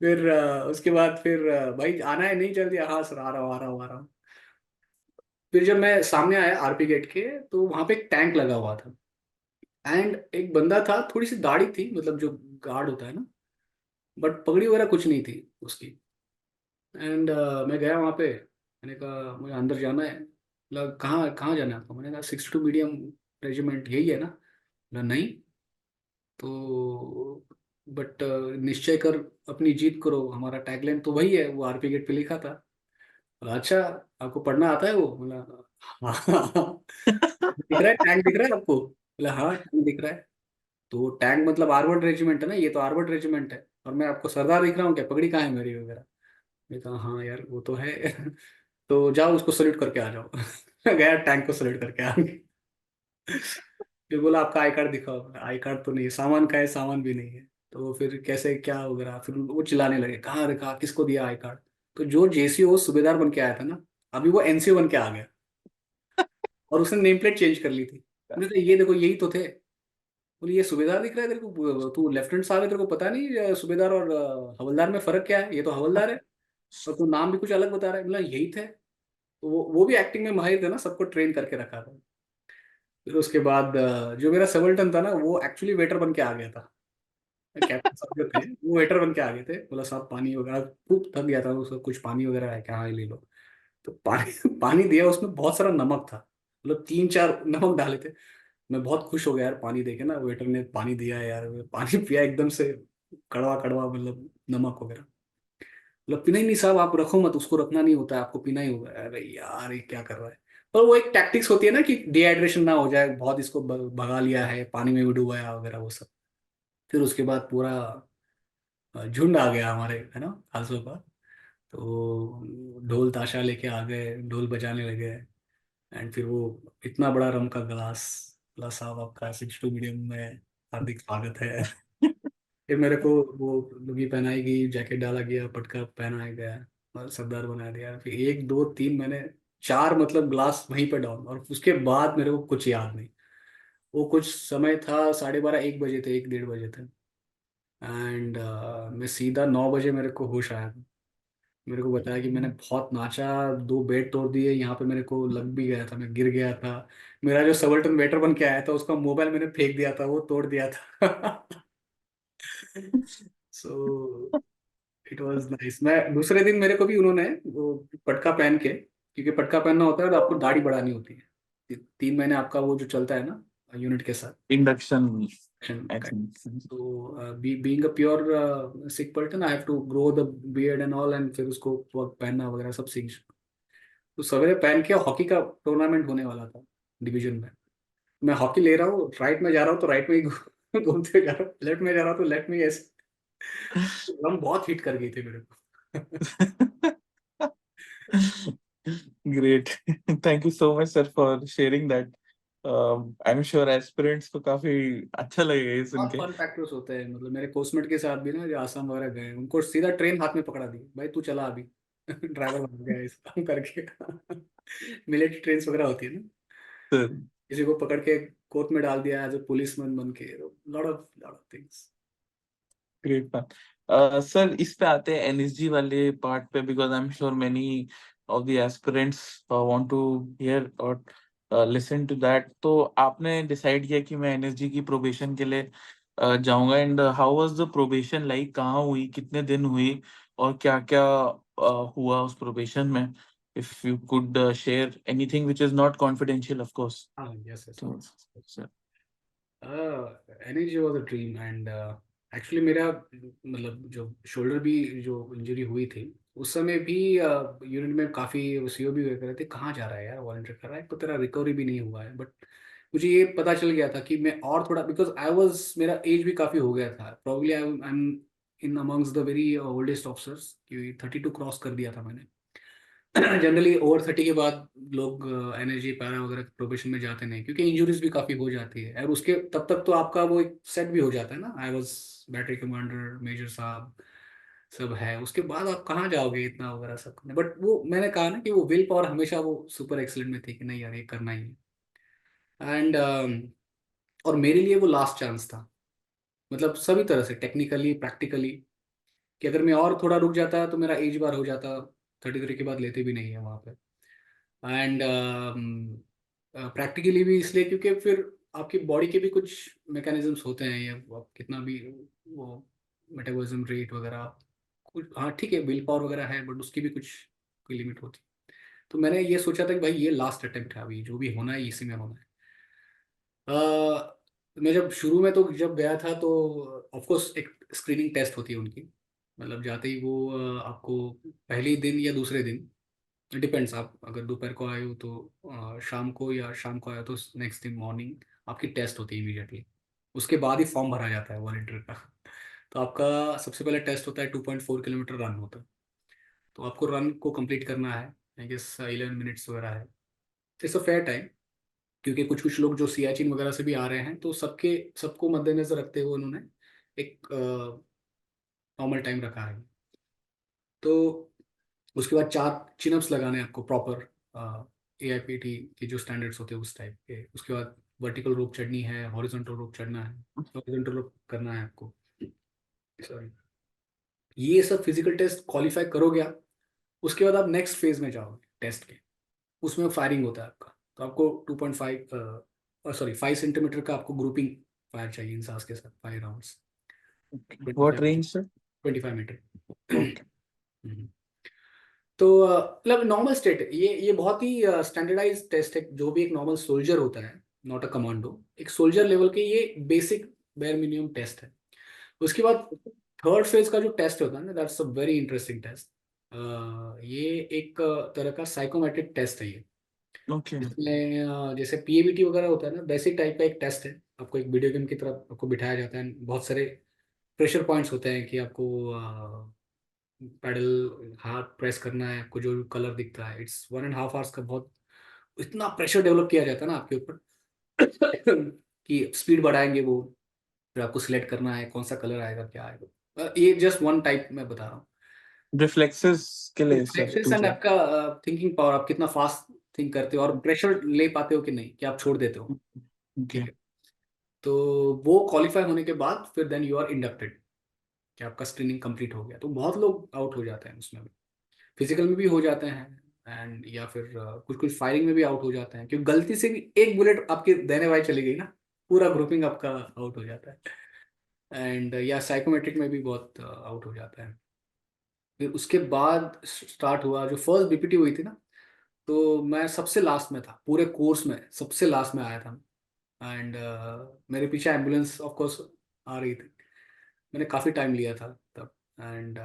फिर उसके बाद फिर भाई आना है, नहीं चल दिया, हाँ सर आ रहा हूँ आ रहा हूँ आ रहा हूँ। फिर जब मैं सामने आया आरपी गेट के, तो वहां पे एक टैंक लगा हुआ था। एंड एक बंदा था, थोड़ी सी दाढ़ी थी, मतलब जो गार्ड होता है ना, बट पगड़ी वगैरह कुछ नहीं थी उसकी। एंड मैं गया वहाँ पे। मैंने कहा मुझे अंदर जाना है। बोला कहाँ कहाँ जाना है आपको? मैंने कहा 62 मीडियम रेजिमेंट यही है ना? बोला नहीं। तो बट निश्चय कर, अपनी जीत करो, हमारा टैगलाइन तो वही है, वो आरपी गेट पे लिखा था। बोला अच्छा, आपको पढ़ना आता है वो? बोला हाँ। दिख रहा है टैंक, दिख रहा है आपको? बोला हाँ टैंक दिख रहा है। तो टैंक मतलब आर्मर्ड रेजिमेंट है ना, ये तो आर्मर्ड रेजिमेंट है। और मैं आपको सरदार दिख रहा हूँ क्या? पगड़ी कहाँ है मेरी वगैरह? मैं कहा हाँ यार वो तो है। तो जाओ उसको सल्यूट करके आ जाओ। मैं गया, टैंक को सल्यूट करके आ गया। फिर बोला आपका आई कार्ड दिखाओ। आई कार्ड तो नहीं है, सामान का है, सामान भी नहीं है। तो फिर कैसे क्या वगैरह, फिर वो चिल्लाने लगे कहाँ रखा, किसको दिया आई कार्ड? तो जो जेसीओ सूबेदार बन के आया था ना, अभी वो एनसीओ बन के आ गया। और उसने नेम प्लेट चेंज कर ली थी। मैंने कहा ये देखो यही तो थे। बोले ये सूबेदार दिख रहा है तेरे को? तू लेफ्टिनेंट साहब है, तेरे को पता नहीं सूबेदार और हवलदार में फर्क क्या है? ये तो हवलदार है, और तू नाम भी कुछ अलग बता रहा है। बोला यही थे। तो वो भी एक्टिंग में माहिर थे ना, सबको ट्रेन करके रखा था। फिर उसके बाद जो मेरा सबल्टन था ना, वो एक्चुअली वेटर बन के आ गया था। कैप्टन साहब जो थे वो वेटर बन के आ गए थे। बोला साहब पानी वगैरह, खूब थक गया था उसको, कुछ पानी वगैरह है क्या? हाँ ले लो। तो पानी पानी दिया, उसमें बहुत सारा नमक था, मतलब 3 4 नमक डाले थे। मैं बहुत खुश हो गया यार पानी देके ना, वेटर ने पानी दिया है यार। मैं पानी पिया एकदम से, कड़वा कड़वा, मतलब नमक वगैरह। मतलब पीना ही नहीं साहब, आप रखो मत, उसको रखना नहीं होता है, आपको पीना ही होगा। अरे यार ये क्या कर रहा है? पर वो एक टैक्टिक्स होती है ना कि डिहाइड्रेशन ना हो जाए, बहुत इसको भगा लिया है, पानी में भी डुबाया वगैरह वो सब। फिर उसके बाद पूरा झुंड आ गया हमारे, है ना, खालसों का। तो ढोल ताशा लेके आ गए, ढोल बजाने लगे। एंड फिर वो इतना बड़ा रम का गिलास, बोला साहब आपका 62 मीडियम में हार्दिक स्वागत है। फिर मेरे को वो लुंगी पहनाई गई, जैकेट डाला गया, पटका पहनाया गया, और सरदार बना दिया। फिर 1 2 3 मैंने 4 मतलब ग्लास वहीं पे डाउन। और उसके बाद मेरे को कुछ याद नहीं। वो कुछ समय था, 12:30 1 बजे थे, 1 1:30 बजे थे। एंड मैं सीधा 9 बजे मेरे को होश आया था। मेरे को बताया कि मैंने बहुत नाचा, 2 बेड तोड़ दिए, यहाँ पे मेरे को लग भी गया था, मैं गिर गया था। मेरा जो सबल्टन वेटर बन के आया था उसका मोबाइल मैंने फेंक दिया था, वो तोड़ दिया था। So it was nice. मैं दूसरे दिन मेरे को भी उन्होंने वो पटका पहन के, क्योंकि पटका पहनना होता है तो आपको दाढ़ी बढ़ानी होती है, 3 महीने आपका वो जो चलता है ना यूनिट के साथ, induction. correct. So being a pure Sikh person, I have to grow the beard and all, and फिर उसको पहनना वगैरह सब सीख। तो सवेरे पहन के हॉकी का टूर्नामेंट होने वाला था डिवीजन में। मैं हॉकी ले रहा हूँ, राइट में जा रहा हूँ तो राइट में ही घूमते जा रहा हूँ, लेफ्ट में जा रहा हूँ तो लेफ्ट में ही ऐसे। हम बहुत हिट कर गई थी मेरे को। Great. Thank you so much, sir, for sharing that. I'm sure aspirants को काफी अच्छा लगेगा ये सुन बहुत के। फन फैक्टर्स होते हैं, मतलब मेरे कोचमेट के साथ भी ना, जो आसाम वगैरह गए, उनको सीधा ट्रेन हाथ में पकड़ा दी, भाई तू चला अभी। ड्राइवर बन गया इस काम करके। मिलिट्री ट्रेन वगैरह होती है ना, सर, किसी को पकड़ के कोर्ट में डाल दिया एज ए पुलिसमैन बन के, lot of things. Great man. Sir, इस पे आते हैं एनएसजी वाले पार्ट पे, because I am sure many of the aspirants want to hear और लिसन टू दैट। तो आपने डिसाइड किया कि मैं एनएसजी की प्रोबेशन के लिए जाऊंगा, and how was the probation like? कहाँ हुई, कितने दिन हुई, और क्या क्या हुआ उस प्रोबेशन में? If you could share anything which is not confidential, of course. हाँ, यस यस। तो sir. Energy was a dream, and actually मेरा मतलब जो शोल्डर भी जो इंजरी हुई थी, उस समय भी यूनिट में काफ़ी सीओ भी कर रहे थे, कहाँ जा रहा है यार, वॉलंटियर कर रहा है तो तेरा रिकवरी भी नहीं हुआ है। बट मुझे ये पता चल गया था कि मैं और थोड़ा, बिकॉज आई वॉज, मेरा एज भी काफ़ी हो गया था, probably I am in amongst the very oldest officers, कि 32 क्रॉस कर दिया था मैंने। जनरली ओवर 30 के बाद लोग एनर्जी पैरा वगैरह प्रोफेशन में जाते नहीं, क्योंकि इंजुरीज भी काफ़ी हो जाती है, और उसके तब तक तो आपका वो एक सेट भी हो जाता है ना, I was battery commander, major साहब सब है, उसके बाद आप कहाँ जाओगे इतना वगैरह सब करने। बट वो मैंने कहा ना कि वो विल पावर हमेशा वो सुपर एक्सलेंट में थी, कि नहीं यार ये करना ही है। एंड और मेरे लिए वो लास्ट चांस था, मतलब सभी तरह से, टेक्निकली प्रैक्टिकली, कि अगर मैं और थोड़ा रुक जाता तो मेरा एज बार हो जाता, 33 के बाद लेते भी नहीं है वहाँ पे। एंड प्रैक्टिकली भी इसलिए क्योंकि फिर आपकी बॉडी के भी कुछ मैकेनिज्म्स होते हैं, या आप कितना भी वो मेटाबॉलिज्म रेट वगैरह कुछ, हाँ ठीक है विल पावर वगैरह है, बट उसकी भी कुछ कोई लिमिट होती है। तो मैंने ये सोचा था कि भाई ये लास्ट अटेम्प्ट है, अभी जो भी होना है इसी में होना है। मैं जब शुरू में तो जब गया था तो ऑफकोर्स एक स्क्रीनिंग टेस्ट होती है उनकी, मतलब जाते ही वो आपको पहले ही दिन या दूसरे दिन, डिपेंड्स, आप अगर दोपहर को आए हो तो शाम को, या शाम को आए हो तो नेक्स्ट दिन मॉर्निंग आपकी टेस्ट होती है इमीडिएटली। उसके बाद ही फॉर्म भरा जाता है वॉलंटियर का। तो आपका सबसे पहले टेस्ट होता है, 2.4 किलोमीटर रन होता है। तो आपको रन को कंप्लीट करना है, आई गेस 11 मिनट्स वगैरह है। इट्स अ फेयर टाइम, क्योंकि कुछ कुछ लोग जो सियाचिन वगैरह से भी आ रहे हैं, तो सबको मद्देनजर रखते हुए उन्होंने एक नॉर्मल टाइम रखा है। तो उसके बाद 4 चिनअप्स लगाने हैं आपको प्रॉपर, AIPT के जो स्टैंडर्ड्स होते हैं उस टाइप के। उसके बाद वर्टिकल रोप चढ़नी है, हॉरिजॉन्टल रोप चढ़ना है, हॉरिजॉन्टल रोप करना है आपको, सॉरी। ये सब फिजिकल टेस्ट क्वालिफाई करोगे आप, उसके बाद आप नेक्स्ट फेज में जाओगे टेस्ट के, उसमें फायरिंग होता है आपका। तो आपको 2.5 सॉरी 5 सेंटीमीटर का आपको ग्रुपिंग फायर चाहिए इंसास के साथ, 5 rounds, twenty what five range, sir? 25 meter. Okay. तो मतलब नॉर्मल स्टेट, ये बहुत ही स्टैंडर्डाइज टेस्ट है, जो भी एक नॉर्मल सोल्जर होता है, नॉट अ कमांडो, एक सोल्जर लेवल के ये बेसिक बेयर मिनिमम टेस्ट है। उसके बाद थर्ड फेज का जो टेस्ट होता है ना, that's a very interesting test. ये एक तरह का साइकोमेट्रिक टेस्ट है ये, ओके। जिसमें जैसे PABT वगैरह होता है ना, बेसिक टाइप का एक टेस्ट है। आपको एक वीडियो गेम की तरफ आपको बिठाया जाता है, बहुत सारे प्रेशर पॉइंट्स होते हैं, कि आपको पैडल हाथ प्रेस करना है, आपको जो कलर दिखता है, इट्स 1.5 आवर्स का, बहुत इतना प्रेशर डेवलप किया जाता है ना आपके ऊपर, कि स्पीड बढ़ाएंगे वो, फिर आपको सिलेक्ट करना है कौन सा कलर आएगा क्या आएगा। ये जस्ट वन टाइप मैं बता रहा हूँ। रिफ्लेक्सेस के लिए सर रिफ्लेक्सेस एंड पूछ रहा आपका थिंकिंग पावर, आप कितना फास्ट थिंक करते हो और प्रेशर ले पाते हो कि नहीं, कि आप छोड़ देते हो। हूँ। ओके। ठीक है। तो वो क्वालिफाई होने के बाद फिर देन यू आर इंडक्टेड। कि आपका स्क्रीनिंग कंप्लीट हो गया। तो बहुत लोग आउट हो जाते हैं उसमें भी, फिजिकल में भी हो जाते हैं, एंड या फिर कुछ कुछ फायरिंग में भी आउट हो जाते हैं, क्योंकि गलती से भी एक बुलेट आपके देने वाली चली गई ना, पूरा ग्रुपिंग आपका आउट हो जाता है। एंड या साइकोमेट्रिक में भी बहुत आउट हो जाता है। फिर उसके बाद स्टार्ट हुआ जो फर्स्ट बीपीटी हुई थी ना, तो मैं सबसे लास्ट में था, पूरे कोर्स में सबसे लास्ट में आया था। एंड मेरे पीछे एम्बुलेंस ऑफ कोर्स आ रही थी। मैंने काफ़ी टाइम लिया था तब। एंड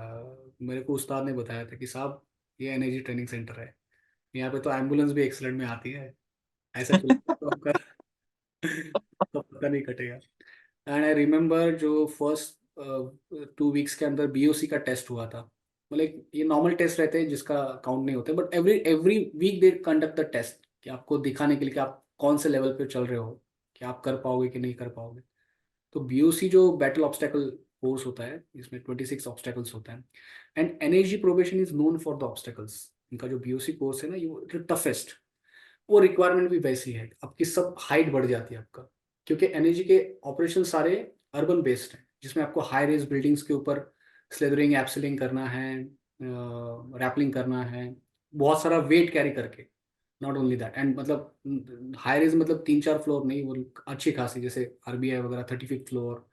मेरे को उस्ताद ने बताया था कि साहब ये एनर्जी ट्रेनिंग सेंटर है, यहाँ पे तो एम्बुलेंस भी एक्सीडेंट में आती है, ऐसा चल तो आपका तो पता नहीं कटेगा। एंड आई रिमेम्बर जो फर्स्ट 2 वीक्स के अंदर बीओसी का टेस्ट हुआ था। मतलब ये नॉर्मल टेस्ट रहते हैं जिसका काउंट नहीं होते, but every every week they conduct the test, कि आपको दिखाने के लिए कि आप कौन से लेवल पे चल रहे हो, कि आप कर पाओगे कि नहीं कर पाओगे। तो बीओसी जो बैटल ऑब्स्टेकल कोर्स होता है, इसमें 26 ऑब्स्टेकल्स होते हैं। And energy probation is known for the obstacles. इनका जो बीओसी कोर्स है ना, ये टफेस्ट। वो रिक्वायरमेंट भी वैसी है, आपकी सब हाइट बढ़ जाती है आपका, क्योंकि एनर्जी के ऑपरेशन सारे अर्बन बेस्ड हैं, जिसमें आपको हाई रेज बिल्डिंग्स के ऊपर स्लेदरिंग एप्सिलिंग करना है, रैपलिंग करना है, बहुत सारा वेट कैरी करके। नॉट ओनली दैट, एंड मतलब हाई रेज मतलब 3-4 फ्लोर नहीं, वो अच्छी खासी, जैसे आरबीआई वगैरह 35 फ्लोर,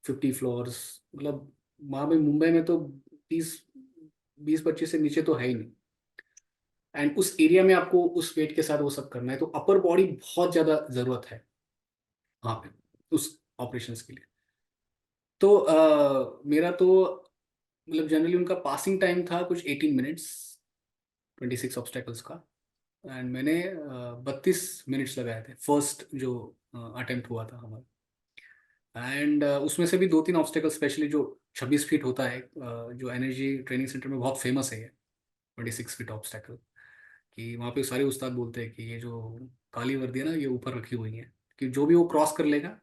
50 फ्लोर्स। मतलब वहाँ पे मुंबई में तो 30, 20, 25 से नीचे तो है ही नहीं। एंड उस एरिया में आपको उस वेट के साथ वो सब करना है, तो अपर बॉडी बहुत ज़्यादा ज़रूरत है वहाँ पे उस ऑपरेशंस के लिए। तो मेरा तो मतलब जनरली उनका पासिंग टाइम था कुछ 18 मिनट्स, 26 ऑब्स्टेकल्स का। एंड मैंने 32 मिनट्स लगाए थे फर्स्ट जो अटेम्प्ट हुआ था हमारा। एंड उसमें से भी 2-3 ऑब्स्टेकल, स्पेशली जो 26 फीट होता है, जो एनर्जी ट्रेनिंग सेंटर में बहुत फेमस है ये 26 फीट ऑब्स्टेकल, कि वहाँ पे सारे उस्ताद बोलते हैं कि ये जो काली वर्दी है ना, ये ऊपर रखी हुई है, कि जो भी वो क्रॉस कर लेगा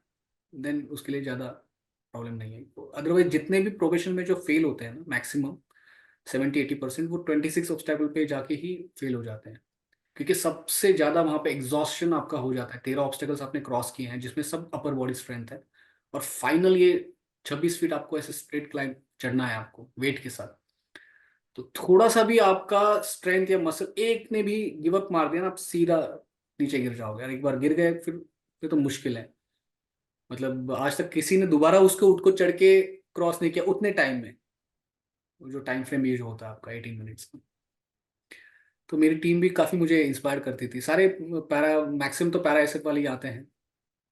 देन उसके लिए ज़्यादा प्रॉब्लम नहीं है। अदरवाइज जितने भी प्रोफेशन में जो फेल होते हैं ना, मैक्सिमम 70-80% वो 26 ऑब्स्टेकल पे जाके ही फेल हो जाते हैं, क्योंकि सबसे ज़्यादा वहाँ पे एग्जॉस्शन आपका हो जाता है। 13 ऑब्स्टेकल्स आपने क्रॉस किए हैं, जिसमें सब अपर बॉडी स्ट्रेंथ है, और फाइनल ये 26 फीट आपको ऐसे स्ट्रेट क्लाइंब चढ़ना है आपको वेट के साथ। तो थोड़ा सा भी आपका स्ट्रेंथ या मसल एक ने भी गिव अप मार दिया ना, आप सीधा नीचे गिर जाओगे। और एक बार गिर गए फिर तो मुश्किल है। मतलब आज तक किसी ने दोबारा उसको उठ को चढ़ के क्रॉस नहीं किया उतने टाइम में, वो जो टाइम फ्रेम यूज होता है आपका 18 मिनट्स। तो मेरी टीम भी काफ़ी मुझे इंस्पायर करती थी। सारे पैरा मैक्सिमम तो पैरा एसएफ वाले ही आते हैं,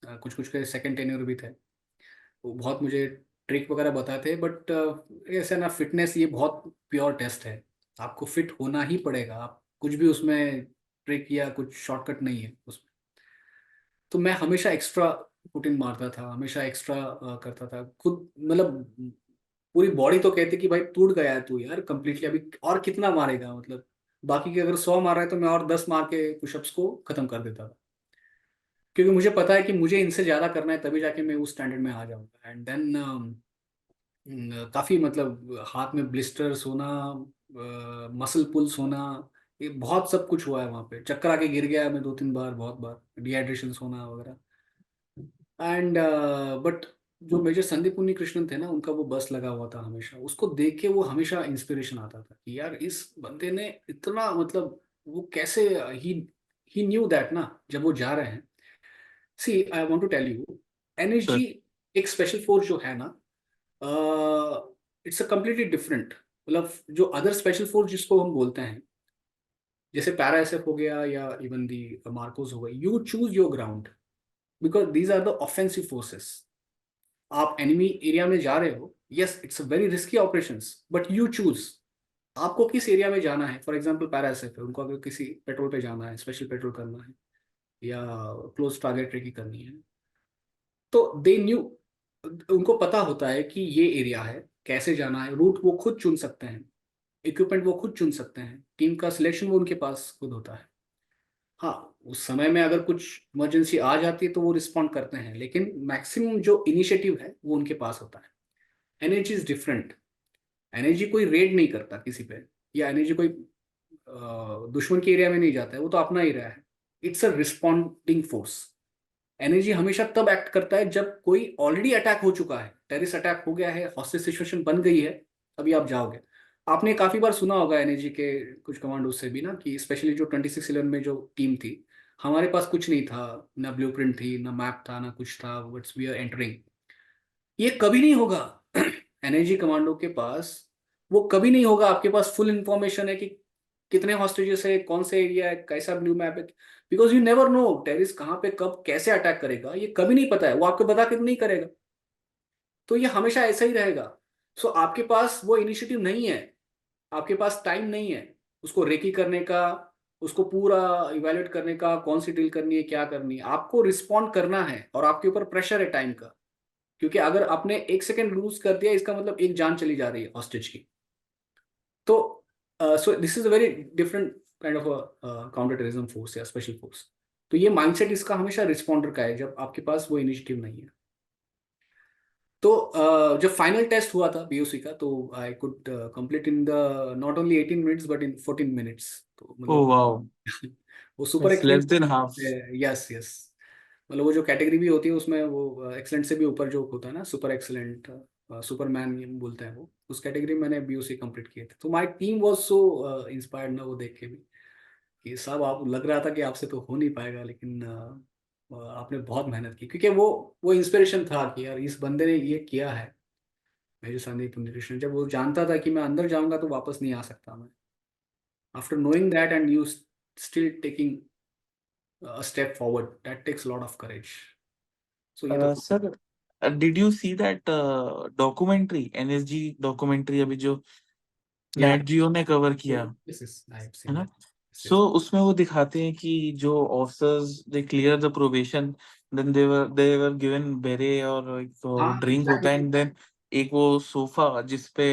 कुछ कुछ के सेकंड टेन्योर भी थे। वो बहुत मुझे ट्रिक वगैरह बताते हैं, बट ऐसे ना, फिटनेस ये बहुत प्योर टेस्ट है, आपको फिट होना ही पड़ेगा। आप कुछ भी उसमें ट्रिक या कुछ शॉर्टकट नहीं है उसमें। तो मैं हमेशा एक्स्ट्रा पुट इन मारता था, हमेशा एक्स्ट्रा करता था खुद। मतलब पूरी बॉडी तो कहती कि भाई टूट गया है तू यार कंप्लीटली, अभी और कितना मारेगा। मतलब बाकी के अगर 100 मार रहा है तो मैं और 10 मार के पुशअप्स को खत्म कर देता था, क्योंकि मुझे पता है कि मुझे इनसे ज़्यादा करना है, तभी जाके मैं उस स्टैंडर्ड में आ जाऊंगा। एंड देन काफ़ी मतलब हाथ में ब्लिस्टर्स होना, मसल पुल्स होना, ये बहुत सब कुछ हुआ है वहाँ पे। चक्कर आके गिर गया मैं 2-3 बार, बहुत बार डिहाइड्रेशन होना वगैरह। एंड बट जो मेजर संदीप उन्नी कृष्णन थे ना, उनका वो बस लगा हुआ था हमेशा, उसको देख के वो हमेशा इंस्पिरेशन आता था कि यार इस बंदे ने इतना मतलब वो कैसे, ही ही न्यू दैट ना, जब वो जा रहे हैं। See I want to tell you, sir NSG एक स्पेशल फोर्स जो है ना, इट्स अ कम्प्लीटली डिफरेंट। मतलब जो अदर स्पेशल फोर्स जिसको हम बोलते हैं, जैसे पैरा एसएफ हो गया या इवन दी मार्कोस हो गई, you choose your ground, because these are the offensive forces. आप एनिमी एरिया में जा रहे हो, yes it's a very risky operations, but you choose आपको किस एरिया में जाना है। फॉर एग्जांपल पैरा एसएफ है, उनको अगर किसी पेट्रोल पे जाना है, स्पेशल पेट्रोल करना है, या क्लोज टारगेट ट्रेकिंग करनी है, तो दे न्यू, उनको पता होता है कि ये एरिया है, कैसे जाना है, रूट वो खुद चुन सकते हैं, इक्विपमेंट वो खुद चुन सकते हैं, टीम का सिलेक्शन वो उनके पास खुद होता है। हाँ, उस समय में अगर कुछ इमरजेंसी आ जाती है तो वो रिस्पॉन्ड करते हैं, लेकिन मैक्सिमम जो इनिशिएटिव है वो उनके पास होता है। Energy is different. एनर्जी कोई रेड नहीं करता किसी पे, या एनर्जी कोई दुश्मन के एरिया में नहीं जाता है, वो तो अपना एरिया है। It's a responding force. Energy हमेशा तब एक्ट करता है जब कोई ऑलरेडी अटैक हो चुका है, टेररिस्ट अटैक हो गया है, हॉस्टेज सिचुएशन बन गई है, तभी आप जाओगे। आपने काफी बार सुना होगा एनर्जी के कुछ कमांडो से भी ना, कि स्पेशली जो 2611 में जो टीम थी, हमारे पास कुछ नहीं था, ना ब्लूप्रिंट थी, ना मैप था, ना कुछ था, व्हाट्स वी आर एंटरिंग। ये कभी नहीं होगा। एनर्जी कमांडो के पास वो कभी नहीं होगा। आपके पास फुल इंफॉर्मेशन है कि कितने हॉस्टेजेस है, कौन से एरिया है, कैसा ब्लू मैप है, because you never know terrorist कहाँ पे कब कैसे अटैक करेगा, ये कभी नहीं पता है, वो आपको बता के नहीं करेगा। तो ये हमेशा ऐसा ही रहेगा। सो आपके पास वो इनिशिएटिव नहीं है, आपके पास टाइम नहीं है उसको रेकी करने का, उसको पूरा इवेल्युएट करने का, कौन सी डील करनी है, क्या करनी है, आपको रिस्पॉन्ड करना है, और आपके ऊपर प्रेशर है टाइम का। क्योंकि अगर आपने 1 सेकेंड लूज कर दिया, इसका मतलब एक जान चली जा रही है हॉस्टेज की। तो सो this is a very different kind of counter terrorism force या स्पेशल फोर्स। तो ये माइंडसेट इसका हमेशा रिस्पॉन्डर का है, जब आपके पास वो इनिशिएटिव नहीं है। तो जब फाइनल टेस्ट हुआ था बीओसी का, तो I could complete in the not only 18 minutes but in 14 minutes. तो Oh मतलब wow, वो super it's less excellent. than half. Yes yes. मतलब वो जो कैटेगरी भी होती है उसमें, वो एक्सलेंट से भी ऊपर जो होता है ना, सुपर एक्सलेंट, सुपरमैन ये बोलते हैं, वो उस कैटेगरी में मैंने बीओसी कंप्लीट किए थे। तो my team was so inspired ना, वो देख के भी कि सब, आप लग रहा था कि आपसे तो हो नहीं पाएगा, लेकिन आपने बहुत मेहनत की, क्योंकि वो इंस्पिरेशन था कि यार इस बंदे ने ये किया है। मेजर संदीप उन्नीकृष्णन, जब वो जानता था कि मैं अंदर जाऊंगा तो वापस नहीं आ सकता मैं, after knowing that and you still taking a step forward, that takes a lot of courage. So ये तो Sir, did you see that documentary, NSG documentary अभी जो yeah, नेट जियो ने कवर किया, this is I have है seen ना? that. This सो is उसमें वो दिखाते हैं कि जो officers they clear the probation, then they were given beret और एक हाँ ड्रिंक होता है, exactly. एंड देन एक वो सोफा जिसपे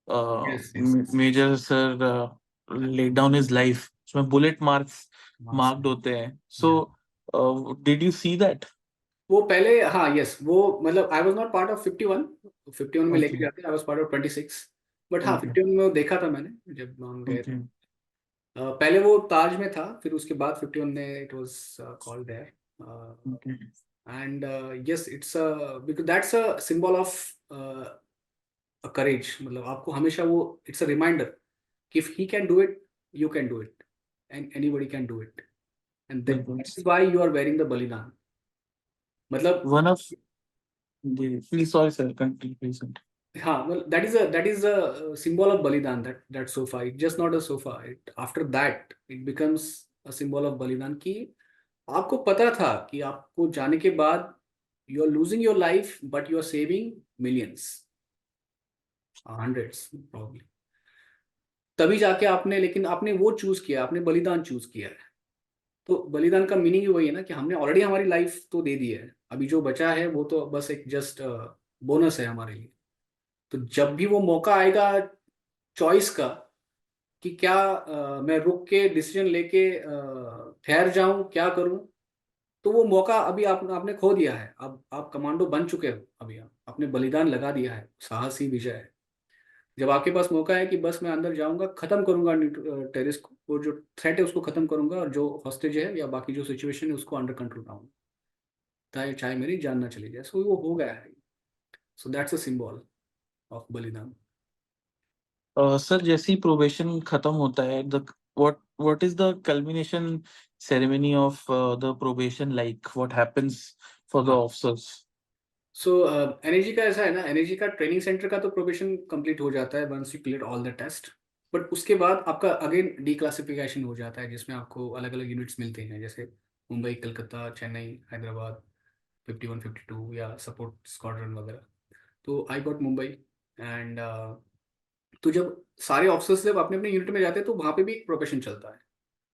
Yes, yes. Major sir laid down his life, उसमें बुलेट मार्क्स Marks. मार्क्ड होते हैं। So Yeah. Did you see that? वो पहले, हाँ यस, वो मतलब I was not part of 51। 51 में लेके ओके, जाते, आई वाज पार्ट ऑफ 26। बट हाँ, ओके, 51 में वो देखा था मैंने जब हम गए थे। ओके, पहले वो ताज में था, फिर उसके बाद 51 ने it was called there. Okay. And yes, it's because that's a symbol of courage. मतलब आपको हमेशा वो, इट्स अ रिमाइंडर कि if he can do it, you can do it, and anybody can do it, and बिल्कुल। That is why you are wearing the Balidan. मतलब one of, please sorry sir, continue please. हाँ, well, that is a symbol of balidan, that sofa. It's just not a sofa. After that it becomes a symbol of balidan, कि आपको पता था कि आपको जाने के बाद you are losing your life but you are saving millions, hundreds probably। तभी जाके आपने, लेकिन आपने वो चूज किया, आपने बलिदान चूज किया है। तो बलिदान का मीनिंग ही वही है ना, कि हमने ऑलरेडी हमारी लाइफ तो दे दी है, अभी जो बचा है वो तो बस एक जस्ट बोनस है हमारे लिए। तो जब भी वो मौका आएगा चॉइस का, कि क्या मैं रुक के डिसीजन लेके ठहर जाऊं, क्या करूं, तो वो मौका अभी आपने खो दिया है। अब आप कमांडो बन चुके हो, अभी आपने बलिदान लगा दिया है, साहसी विजय है। जब आपके पास मौका है कि बस मैं अंदर जाऊंगा, खत्म करूंगा टेरिस को, वो जो थ्रेट है उसको खत्म करूंगा, और जो हॉस्टेज है या बाकी जो सिचुएशन है उसको अंडर कंट्रोल लाऊंगा, चाहे चाहे मेरी जान ना चली जाए। सो वो हो गया है। So that's a symbol of बलिदान। सर जैसे ही प्रोबेशन खत्म होता है, the what is the culmination ceremony of the probation, like what happens for the हाँ, ऑफिसर्स? सो एनर्जी का ऐसा है ना, एनर्जी का ट्रेनिंग सेंटर का तो प्रोबेशन कंप्लीट हो जाता है once you clear all the test. But उसके बाद आपका अगेन डीक्लासिफिकेशन हो जाता है, जिसमें आपको अलग अलग यूनिट्स मिलते हैं, जैसे मुंबई, कलकत्ता, चेन्नई, हैदराबाद, 51, 52 या सपोर्ट स्क्वाड्रन वगैरह। तो आई गॉट मुंबई। एंड तो जब सारे ऑफिसर्स जब अपने अपने यूनिट में जाते हैं, तो वहाँ पे भी एक प्रोबेशन चलता है।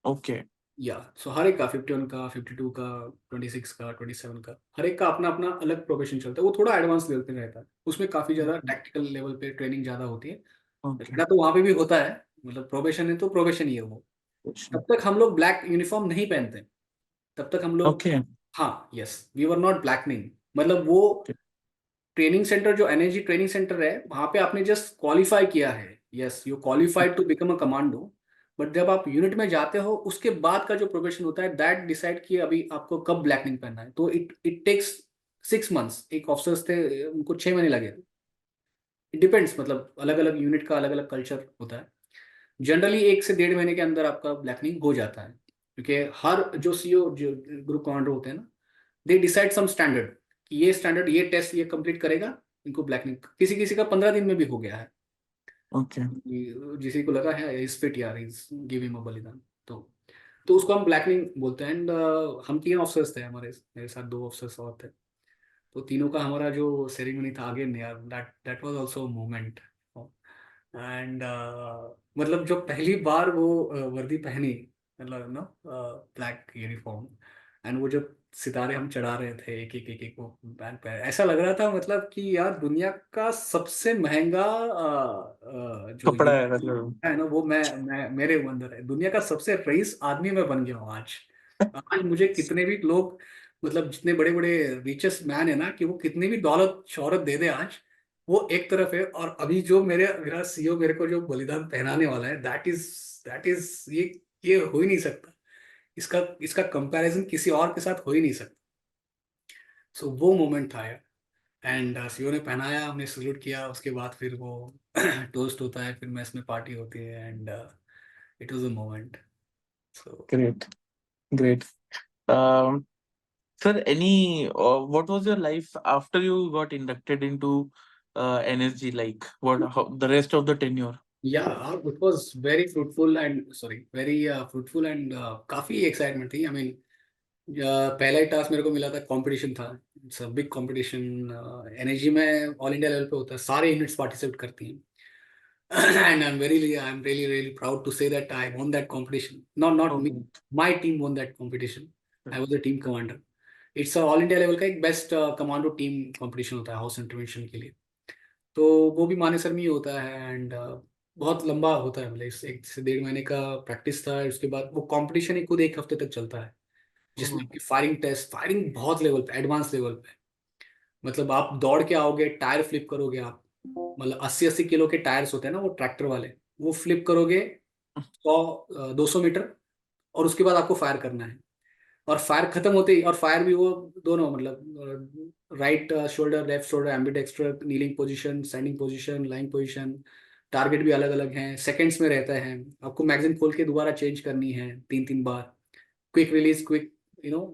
ओके, या सो हर एक का, 51 का, 52 का, 26 का, 27 का, हर एक का अपना अपना अलग प्रोफेशन चलता है। वो थोड़ा एडवांस लेवल पे रहता है, उसमें काफ़ी ज़्यादा टैक्टिकल लेवल पे ट्रेनिंग ज़्यादा होती है। ओके, रहना तो वहाँ पे भी होता है, मतलब प्रोफेशन है तो प्रोफेशन ही है वो। कुछ तब तक हम लोग ब्लैक यूनिफॉर्म नहीं पहनते, तब तक हम लोग, ओके, हाँ yes, we were not blackening. मतलब वो ट्रेनिंग सेंटर जो एनर्जी ट्रेनिंग सेंटर है, वहाँ पे आपने जस्ट क्वालिफाई किया है, yes, you qualified to become a commando, but जब आप यूनिट में जाते हो उसके बाद का जो प्रोग्रेशन होता है दैट डिसाइड कि अभी आपको कब ब्लैकनिंग करना है। तो इट इट टेक्स 6 मंथ्स। एक ऑफिसर्स थे उनको 6 महीने लगे। इट डिपेंड्स, मतलब अलग अलग यूनिट का अलग अलग कल्चर होता है। जनरली 1 से 1.5 महीने के अंदर आपका ब्लैकनिंग हो जाता है, क्योंकि हर जो सीईओ जो ग्रुप कमांडर होते हैं ना, दे डिसाइड सम स्टैंडर्ड कि ये स्टैंडर्ड ये टेस्ट ये कंप्लीट करेगा, इनको ब्लैकनिंग। किसी किसी का 15 दिन में भी हो गया है। ओके। जिसी को लगा है इज फिट यार, इज गिविंग अ बलिदान, तो उसको हम ब्लैकनिंग बोलते हैं। एंड हम 3 ऑफिसर्स थे, हमारे मेरे साथ 2 ऑफिसर्स और थे। तो तीनों का हमारा जो सेरेमनी था आगे, यार that that was also moment. And मतलब जो पहली बार वो वर्दी पहनी, मतलब नो ब्लैक यूनिफॉर्म, एंड वो जब सितारे हम चढ़ा रहे थे एक एक वो बैंड पे, ऐसा लग रहा था मतलब कि यार दुनिया का सबसे महंगा जो कपड़ा है मतलब। है ना, वो मैं मेरे अंदर है। दुनिया का सबसे रईस आदमी मैं बन गया हूँ आज। आज मुझे कितने भी लोग, मतलब जितने बड़े बड़े रिचेस्ट मैन है ना, कि वो कितनी भी दौलत शोहरत दे दे आज, वो एक तरफ है। और अभी जो मेरा सीईओ मेरे को जो बलिदान पहनाने वाला है, दैट इज ये हो ही नहीं सकता। इसका इसका कंपैरिजन किसी और के साथ हो ही नहीं सकता। सो वो मोमेंट था यार। एंड सीईओ ने पहनाया, हमने सल्यूट किया, उसके बाद फिर वो टोस्ट होता है, फिर मैस में पार्टी होती है, and it was a moment. So great, great. Sir, what was your life after you got inducted into NSG? Like, the rest of the tenure? yeah, it was very fruitful and sorry, very fruitful and काफी एक्साइटमेंट थी। आई मीन पहला ही टास्क मेरे को मिला था, कंपटीशन था। It's a big competition. Energy में ऑल इंडिया लेवल पे होता है, सारे यूनिट्स पार्टिसिपेट करती हैं। and I'm really really proud to say that I won that competition. Not Oh, me, great. my team won that competition. I was Great. the team commander. It's all India level का एक बेस्ट कमांडो टीम कंपटीशन होता है हाउस इंटरवेंशन के लिए। तो वो भी मानेसर में ही होता है। एंड बहुत लंबा होता है, मतलब इस 1 से 1.5 महीने का प्रैक्टिस था। उसके बाद वो कंपटीशन ही खुद 1 हफ्ते तक चलता है, जिसमें Oh, आपकी फायरिंग टेस्ट, फायरिंग बहुत लेवल पे, एडवांस लेवल पे। मतलब आप दौड़ के आओगे, टायर फ्लिप करोगे आप, मतलब 80-80 किलो के टायर्स होते हैं ना वो ट्रैक्टर वाले, वो फ्लिप करोगे 100-200 मीटर, और उसके बाद आपको फायर करना है। और फायर खत्म होते ही, और फायर भी वो दोनों, मतलब right shoulder left shoulder, ambidextrous, kneeling position, standing position, lying position, target भी अलग अलग हैं, सेकंड्स में रहता है। आपको मैगजीन खोल के दोबारा चेंज करनी है 3-3 बार। क्विक रिलीज, क्विक,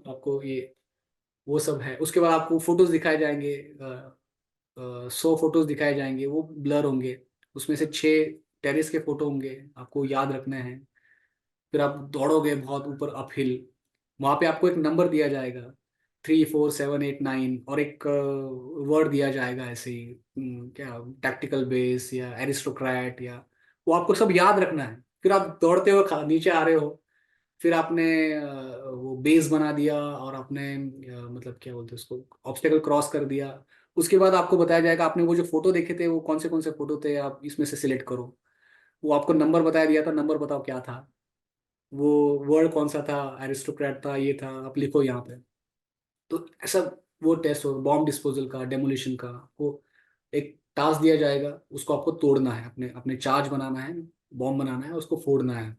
आपको ये वो सब है। उसके बाद आपको फोटोज दिखाए जाएंगे, 100 फोटोज दिखाए जाएंगे, वो ब्लर होंगे। उसमें से 6 टेरिस के फोटो होंगे, आपको याद रखने हैं। फिर आप दौड़ोगे बहुत ऊपर अपहिल, वहां पे आपको एक नंबर दिया जाएगा, 3, 4, 7, 8, 9, और एक वर्ड दिया जाएगा ऐसे ही, क्या, टैक्टिकल बेस या एरिस्टोक्रेट, या वो आपको सब याद रखना है। फिर आप दौड़ते हुए नीचे आ रहे हो, फिर आपने वो बेस बना दिया, और आपने मतलब क्या बोलते हैं उसको, ऑब्स्टेकल क्रॉस कर दिया। उसके बाद आपको बताया जाएगा आपने वो जो फोटो देखे थे वो कौन से फोटो थे, आप इसमें से सिलेक्ट करो। वो आपको नंबर बताया दिया था, नंबर बताओ क्या था, वो वर्ड कौन सा था, एरिस्टोक्रेट था, ये था, आप लिखो यहाँ पे। तो ऐसा वो टेस्ट हो, बॉम्ब डिस्पोजल का, डेमोलिशन का, वो एक टास्क दिया जाएगा, उसको आपको तोड़ना है, अपने अपने चार्ज बनाना है, बॉम्ब बनाना है, उसको फोड़ना है।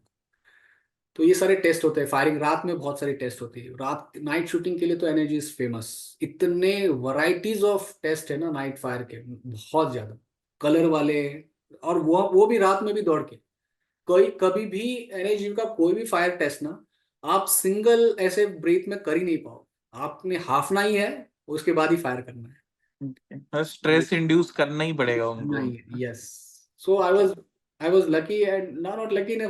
तो ये सारे टेस्ट होते हैं। फायरिंग रात में बहुत सारी टेस्ट होती है, रात नाइट शूटिंग के लिए तो एनर्जी इज फेमस। इतने वैरायटीज ऑफ टेस्ट है ना नाइट फायर के, बहुत ज्यादा कलर वाले। और वो भी रात में भी दौड़ के, कोई कभी भी एनर्जी का कोई भी फायर टेस्ट ना, आप सिंगल ऐसे ब्रीथ में कर ही नहीं पाओ। आपने हाफना ही है, उसके बाद ही फायर करना है। स्ट्रेस इंड्यूस करना ही पड़ेगा उनको। नहीं, yes. So I was lucky, and not lucky ने,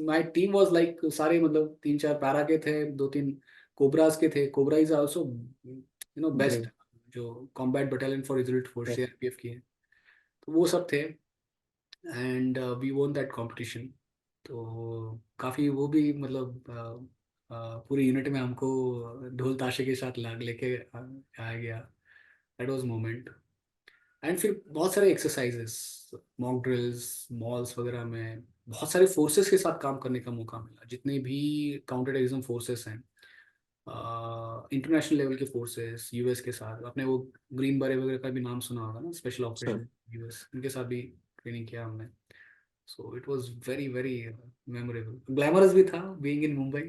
माय टीम वाज लाइक, सारे मतलब 3-4 पैरा के थे, 2-3 कोबरास के थे। Cobra is also best, great. जो combat battalion for Israel force CRPF की है। तो वो सब थे, and we won that competition. तो काफी वो भी मतलब पूरी यूनिट में हमको ढोल ताशे के साथ लाग लेके आया गया। That was moment. एंड फिर बहुत सारे एक्सरसाइजेस, मॉक ड्रिल्स, मॉल्स वगैरह में बहुत सारे फोर्सेस के साथ काम करने का मौका मिला। जितने भी काउंटर टेररिज्म फोर्सेस हैं, इंटरनेशनल लेवल के फोर्सेस, यूएस के साथ, आपने वो ग्रीन बरे वगैरह का भी नाम सुना होगा ना, स्पेशल सर। ऑपरेशन यूएस, उनके साथ भी ट्रेनिंग किया हमने। So it was very very memorable, glamorous भी था बीइंग इन मुंबई।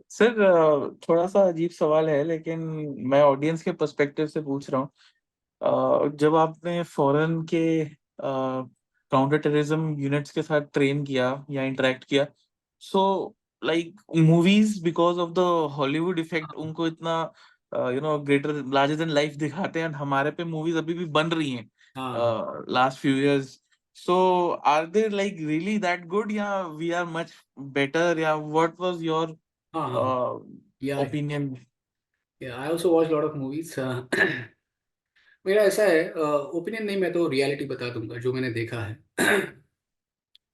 सर थोड़ा सा अजीब सवाल है, लेकिन मैं ऑडियंस के पर्सपेक्टिव से पूछ रहा हूँ। जब आपने फॉरेन के काउंटर टेररिज्म यूनिट्स के साथ ट्रेन किया या इंटरेक्ट किया, so like movies because of the Hollywood effect उनको इतना ग्रेटर लार्जर देन लाइफ दिखाते हैं, and हमारे पे मूवीज अभी भी बन रही हैं हाँ last few years. So are they like really that good, या वी आर मच बेटर, या व्हाट वाज योर हाँ हाँ, या opinion? I also watch lot of movies. मेरा ऐसा है, ओपिनियन नहीं, मैं तो रियलिटी बता दूंगा जो मैंने देखा है।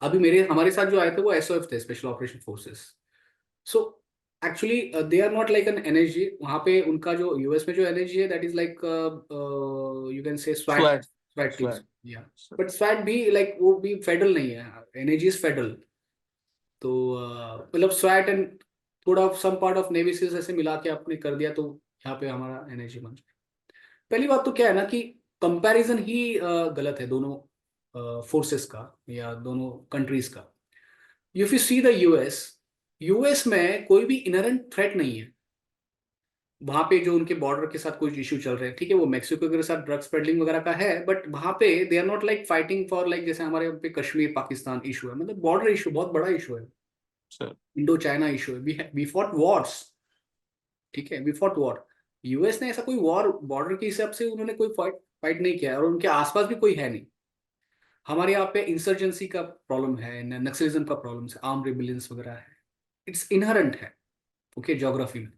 अभी मेरे हमारे साथ जो आए थे वो एसओएफ थे, special operation forces. So actually they are not like an energy, वहाँ पे उनका जो यूएस में जो एनर्जी है that is like you can say swat, स्वैट। स्वैट teams, स्वैट। या बट स्वैट भी लाइक वो भी फेडरल नहीं है, एनर्जी इज फेडरल। तो मतलब स्वैट एंड थोड़ा some part of navy seals ऐसे मिला के आपने कर दिया तो यहाँ पे हमारा एनर्जी बन जाए। पहली बात तो क्या है ना कि कंपैरिजन ही गलत है दोनों फोर्सेस का या दोनों कंट्रीज का। If you see the US, US में कोई भी इनहेरेंट थ्रेट नहीं है। वहां पे जो उनके बॉर्डर के साथ कोई इशू चल रहे हैं, ठीक है, वो मेक्सिको के साथ ड्रग्स पेडलिंग वगैरह का है, बट वहां पे they are not like fighting for like जैसे हमारे यहाँ पे कश्मीर पाकिस्तान इशू है, मतलब बॉर्डर इशू बहुत बड़ा इशू है, सर। इंडो चाइना इशू है, वी फॉट वॉर्स, ठीक है, वी फॉट वॉर। यूएस ने ऐसा कोई वॉर बॉर्डर के हिसाब से उन्होंने कोई फाइट फाइट नहीं किया, और उनके आसपास भी कोई है नहीं। हमारे यहाँ पे इंसर्जेंसी का प्रॉब्लम है, नक्सलिज्म का प्रॉब्लम है, आर्म रिबिलियंस वगैरह है, इट्स इनहरेंट है, ओके, ज्योग्राफी में।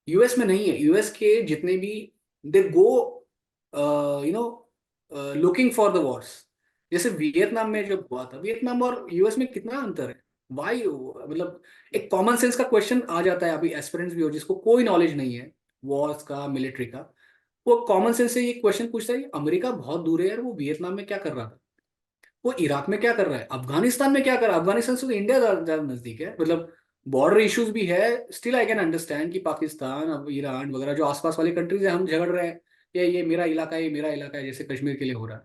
यूएस में नहीं है, यूएस के जितने भी they go you know looking for the wars. जैसे वियतनाम में जब हुआ था, वियतनाम और यूएस में कितना अंतर है, वाई, मतलब एक कॉमन सेंस का क्वेश्चन आ जाता है, अभी एस्पिरेंट्स भी हो जिसको कोई नॉलेज नहीं है वॉर्स का, मिलिट्री का, वो कॉमन सेंस से ये क्वेश्चन पूछता है कि अमेरिका बहुत दूर है यार, वो वियतनाम में क्या कर रहा था, वो इराक में क्या कर रहा है, अफगानिस्तान में क्या कर रहा है, अफगानिस्तान से तो इंडिया ज्यादा नजदीक है, मतलब बॉर्डर इश्यूज भी है। स्टिल आई कैन अंडरस्टैंड कि पाकिस्तान, अब ईरान वगैरह जो आसपास वाली कंट्रीज है, हम झगड़ रहे हैं, ये मेरा इलाका है, ये मेरा इलाका है, जैसे कश्मीर के लिए हो रहा है।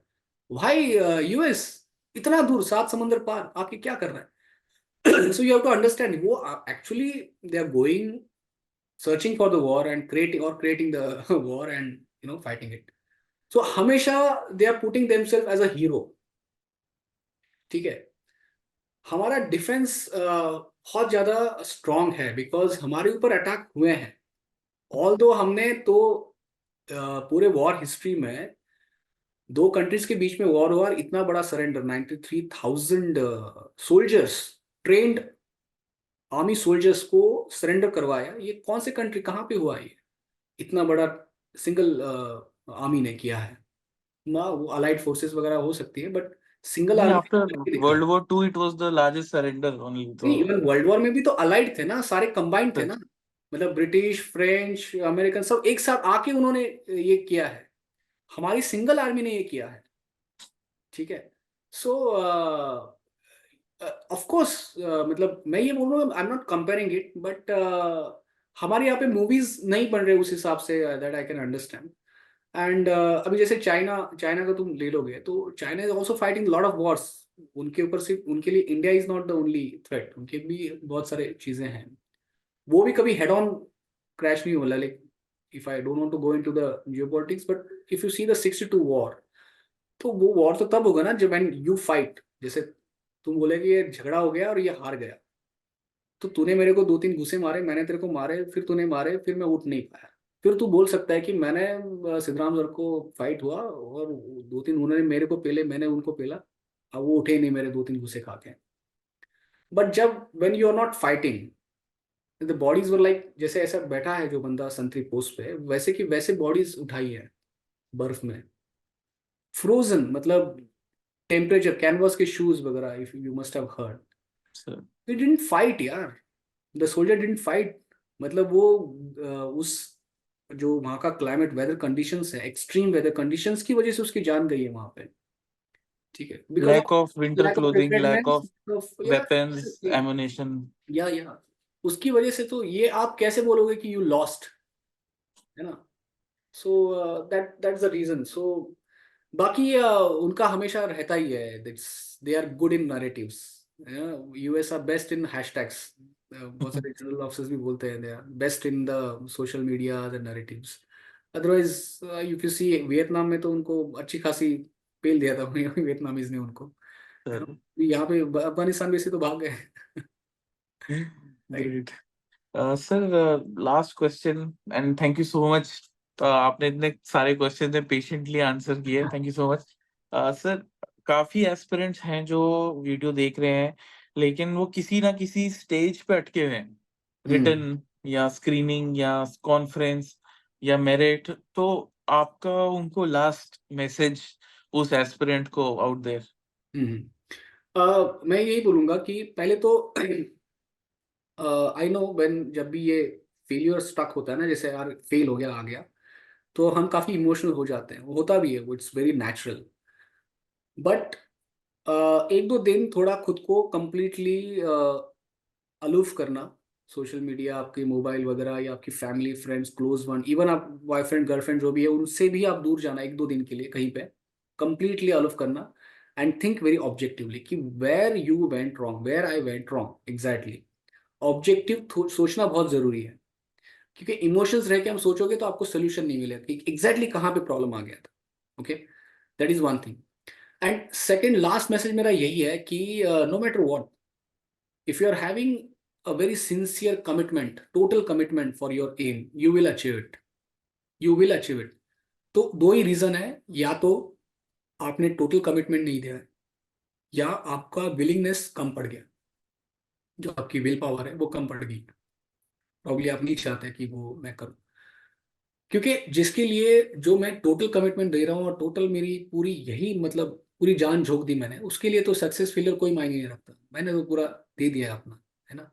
भाई यूएस इतना दूर 7 समंदर पार आके क्या कर रहा है? So you have to understand, वो actually they are going searching for the war and creating the war and fighting it. So हमेशा they are putting themself as a hero, ठीक है। हमारा डिफेंस बहुत ज्यादा स्ट्रांग है बिकॉज हमारे ऊपर अटैक हुए हैं। ऑल दो हमने तो पूरे वॉर हिस्ट्री में दो कंट्रीज के बीच में वॉर हुआ, और इतना बड़ा surrender, 93,000 soldiers, trained army soldiers को सरेंडर करवाया, ये कौन से कंट्री कहाँ पे हुआ, ये इतना बड़ा सिंगल आर्मी ने किया है ना, वो अलाइड फोर्सेस वगैरह हो सकती है, बट सिंगल नहीं, आर्मी आफ्टर ने दिखा। World war two it was the largest surrender only, नहीं, तो इवन वर्ल्ड वॉर में भी तो अलाइड थे ना, सारे कंबाइंड थे ना, मतलब ब्रिटिश, फ्रेंच, अमेरिकन सब एक साथ आके उन्होंने ये किया है, हमारी सिंगल आर्मी ने ये किया है, ठीक है। सो ऑफ कोर्स, मतलब मैं ये बोल रहा हूँ, I am not comparing it, but हमारे यहाँ पे मूवीज नहीं बन रहे उस हिसाब से, that I can understand. And अभी जैसे चाइना, चाइना का तुम ले लोगे तो China is also fighting lot of Wars. उनके ऊपर सिर्फ उनके लिए India is not the only threat, उनके भी बहुत सारे चीजें हैं, वो भी कभी हेड ऑन क्रैश नहीं होला, like if I don't want to go into the geopolitics, but if you see the 62 war, तो वो वॉर तो तब होगा ना जब एंड यू फाइट, जैसे तुम बोले कि ये झगड़ा हो गया और ये हार गया, तो तूने मेरे को 2-3 घुसे मारे, मैंने तेरे को मारे, फिर तूने मारे, फिर मैं उठ नहीं पाया, फिर तू बोल सकता है कि मैंने सिद्धराम सर को फाइट हुआ और 2-3 उन्होंने मेरे को पेले, मैंने उनको पेला, अब वो उठे ही नहीं मेरे 2-3 घुसे खा के। बट जब when you are not fighting, the bodies were like, जैसे ऐसा बैठा है जो बंदा संतरी पोस्ट पे, वैसे की वैसे बॉडीज उठाई है बर्फ में, फ्रोजन, मतलब टेम्परेचर, कैनवास के शूज वगैरह, if you must have heard, they didn't fight यार, द सोल्जर डिडंट फाइट, मतलब वो उस जो वहाँ का क्लाइमेट, वेदर कंडीशंस है, एक्सट्रीम वेदर कंडीशंस की वजह से उसकी जान गई है वहाँ पे, ठीक है, because lack of of winter lack of clothing, lack preparedness of of, weapons, ammunition. या उसकी वजह से, तो ये आप कैसे बोलोगे कि यू लॉस्ट, है ना। So that's the reason. So बाकी उनका हमेशा रहता ही है, they are good in narratives. US are best in hashtags. बहुत सारे जनरल ऑफिसर्स भी बोलते हैं they are best in the social media and narratives. Otherwise, if you see Vietnam में तो उनको अच्छी खासी पेल दिया था वियतनामीज ने उनको, है ना? सर यहाँ पे अफगानिस्तान में से तो भाग गए right. Great sir last question and thank you so much आपने इतने सारे क्वेश्चन पेशेंटली आंसर किए thank you so much sir काफी एस्पिरेंट्स हैं जो वीडियो देख रहे हैं लेकिन वो किसी ना किसी स्टेज पे अटके हुए हैं रिटर्न या स्क्रीनिंग या कॉन्फ्रेंस या मेरिट तो आपका उनको लास्ट मैसेज उस एस्पिरेंट को आउट देयर मैं यही बोलूंगा कि पहले तो आई नो व्हेन जब भी ये फेलियर स्टक होता है ना, जैसे यार फेल हो गया आ गया, तो हम काफी इमोशनल हो जाते हैं, होता भी है, इट्स वेरी नेचुरल. बट एक दो दिन थोड़ा खुद को कंप्लीटली अलूफ करना, सोशल मीडिया, आपके मोबाइल वगैरह या आपकी family friends close one, even आप बॉयफ्रेंड गर्लफ्रेंड जो भी है उनसे भी आप दूर जाना एक दो दिन के लिए कहीं पे, कंप्लीटली अलूफ करना एंड थिंक वेरी ऑब्जेक्टिवली कि where you went wrong, where I went wrong exactly. Objective सोचना बहुत जरूरी है, क्योंकि इमोशंस रह के हम सोचोगे तो आपको सोल्यूशन नहीं मिलेगा कि एग्जैक्टली कहाँ पे प्रॉब्लम आ गया था. Okay, that is one thing. And second last message मेरा यही है कि no matter what, if you are having a very sincere commitment, total commitment for your aim, you will achieve it. You will achieve it. तो दो ही रीजन है, या तो आपने टोटल कमिटमेंट नहीं दिया है या आपका विलिंगनेस कम पड़ गया, जो आपकी विल पावर है वो कम पड़ गई. प्रॉब्ली आप नहीं चाहते कि वो मैं करूं, क्योंकि जिसके लिए जो मैं टोटल कमिटमेंट दे रहा हूँ और टोटल मेरी पूरी यही मतलब पूरी जान झोंक दी मैंने, उसके लिए तो सक्सेस फेलियर कोई मायने नहीं रखता, मैंने तो पूरा दे दिया है अपना, है ना.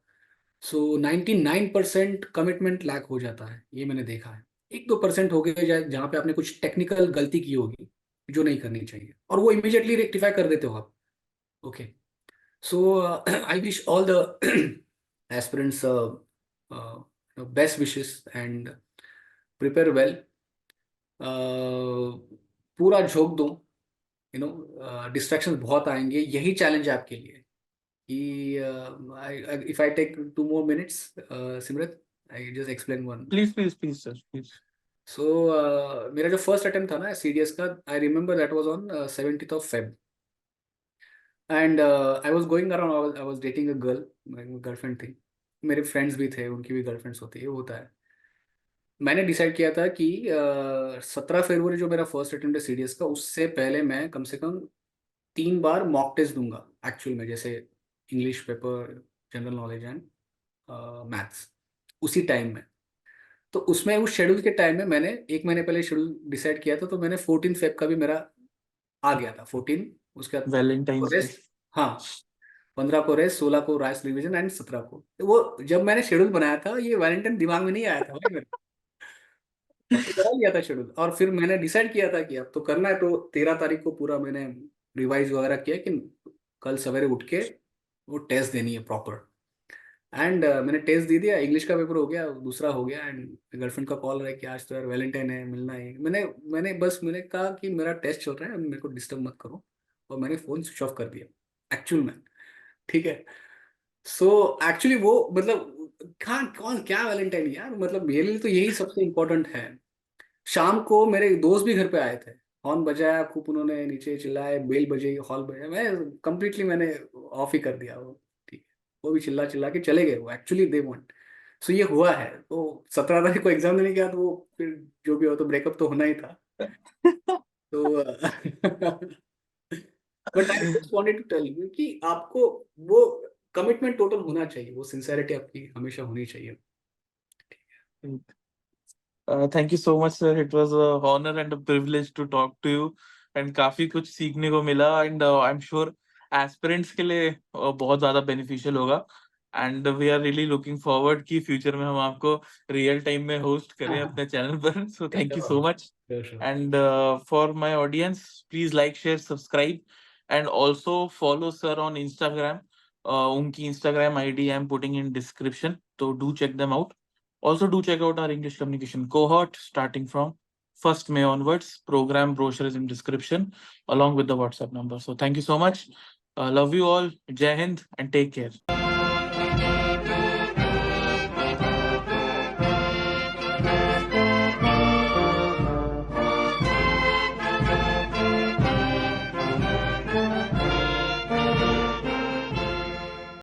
सो 99% कमिटमेंट लैक हो जाता है, ये मैंने देखा है. 1-2% हो गए जहाँ पे आपने कुछ टेक्निकल गलती की होगी जो नहीं करनी चाहिए, और वो इमीडिएटली रेक्टिफाई कर देते हो आप. Okay, so I wish all the aspirants best wishes and prepare well. पूरा झोंक दो, यू नो, डिस्ट्रैक्शन बहुत आएंगे, यही चैलेंज है आपके लिए कि if I take 2 more minutes, Simrat, I just explain one. Please sir please So मेरा जो फर्स्ट अटेम्प्ट था ना CDS का, I remember that was on 17th of Feb. And I was going around, I was dating a girl, girlfriend थी, मेरे फ्रेंड्स भी थे, उनकी भी गर्लफ्रेंड्स होती है, होता है. मैंने डिसाइड किया था कि 17 फरवरी जो मेरा फर्स्ट अटेम्प्ट है CDS का, उससे पहले मैं कम से कम 3 बार मॉक टेस्ट दूंगा एक्चुअल में, जैसे English paper, general knowledge and maths, उसी टाइम में. तो उसमें उस शेड्यूल के टाइम में मैंने 1 महीने पहले शेड्यूल डिसाइड किया था, तो मैंने 14 फेब का भी मेरा आ गया था. 14, उसके बाद वैलेंटाइंस डे रेस्ट, हाँ, 15 को रेस्ट, 16 को राइस रिविजन एंड 17 को. तो वो जब मैंने शेड्यूल बनाया था, ये वैलेंटाइन दिमाग में नहीं आया था भाई मेरे, तब तो बना लिया था शेड्यूल, और फिर मैंने डिसाइड किया था कि अब तो करना है, तो 13 तारीख को पूरा मैंने रिवाइज वगैरह किया कि कल सवेरे उठ के वो टेस्ट देनी है प्रॉपर. एंड मैंने टेस्ट दे दिया, इंग्लिश का पेपर हो गया, दूसरा हो गया. एंड गर्लफ्रेंड का कॉल रहा है कि आज तो यार वैलेंटाइन है, मिलना है. मैंने कहा कि मेरा टेस्ट चल रहा है, मेरे को डिस्टर्ब मत करो, और मैंने फ़ोन स्विच ऑफ कर दिया एक्चुअल में. ठीक है. सो एक्चुअली वो मतलब कहाँ कौन क्या वैलेंटाइन यार, मतलब मेरे लिए तो यही सबसे इम्पोर्टेंट है. शाम को मेरे दोस्त भी घर पे आए थे, हॉर्न बजाया खूब, उन्होंने नीचे चिल्लाए, बेल बजी, हॉल बजाया, मैं कंप्लीटली मैंने ऑफ ही कर दिया वो. ठीक है. वो भी चिल्ला चिल्ला के चले गए, वो एक्चुअली दे वांट. सो ये हुआ है. तो 17 तारीख को एग्जाम देने गया, तो वो फिर जो भी हो, तो ब्रेकअप तो होना ही था. तो but I just wanted to tell you कि आपको वो कमिटमेंट टोटल होना चाहिए, वो सिंसेरिटी आपकी हमेशा होनी चाहिए. Thank you so much sir it was a honour and a privilege to talk to you and काफी कुछ सीखने को मिला and I am sure aspirants के लिए बहुत ज्यादा बेनिफिशियल होगा and we are really looking forward कि फ्यूचर में हम आपको रियल टाइम में होस्ट करें अपने चैनल पर so thank you so much and for my audience please like share subscribe and also follow sir on Instagram उनकी Instagram ID I am putting in description तो do check them out. Also, do check out our English communication cohort starting from 1st May onwards. Program brochure is in description along with the WhatsApp number. So thank you so much. Love you all, जय हिंद एंड टेक केयर।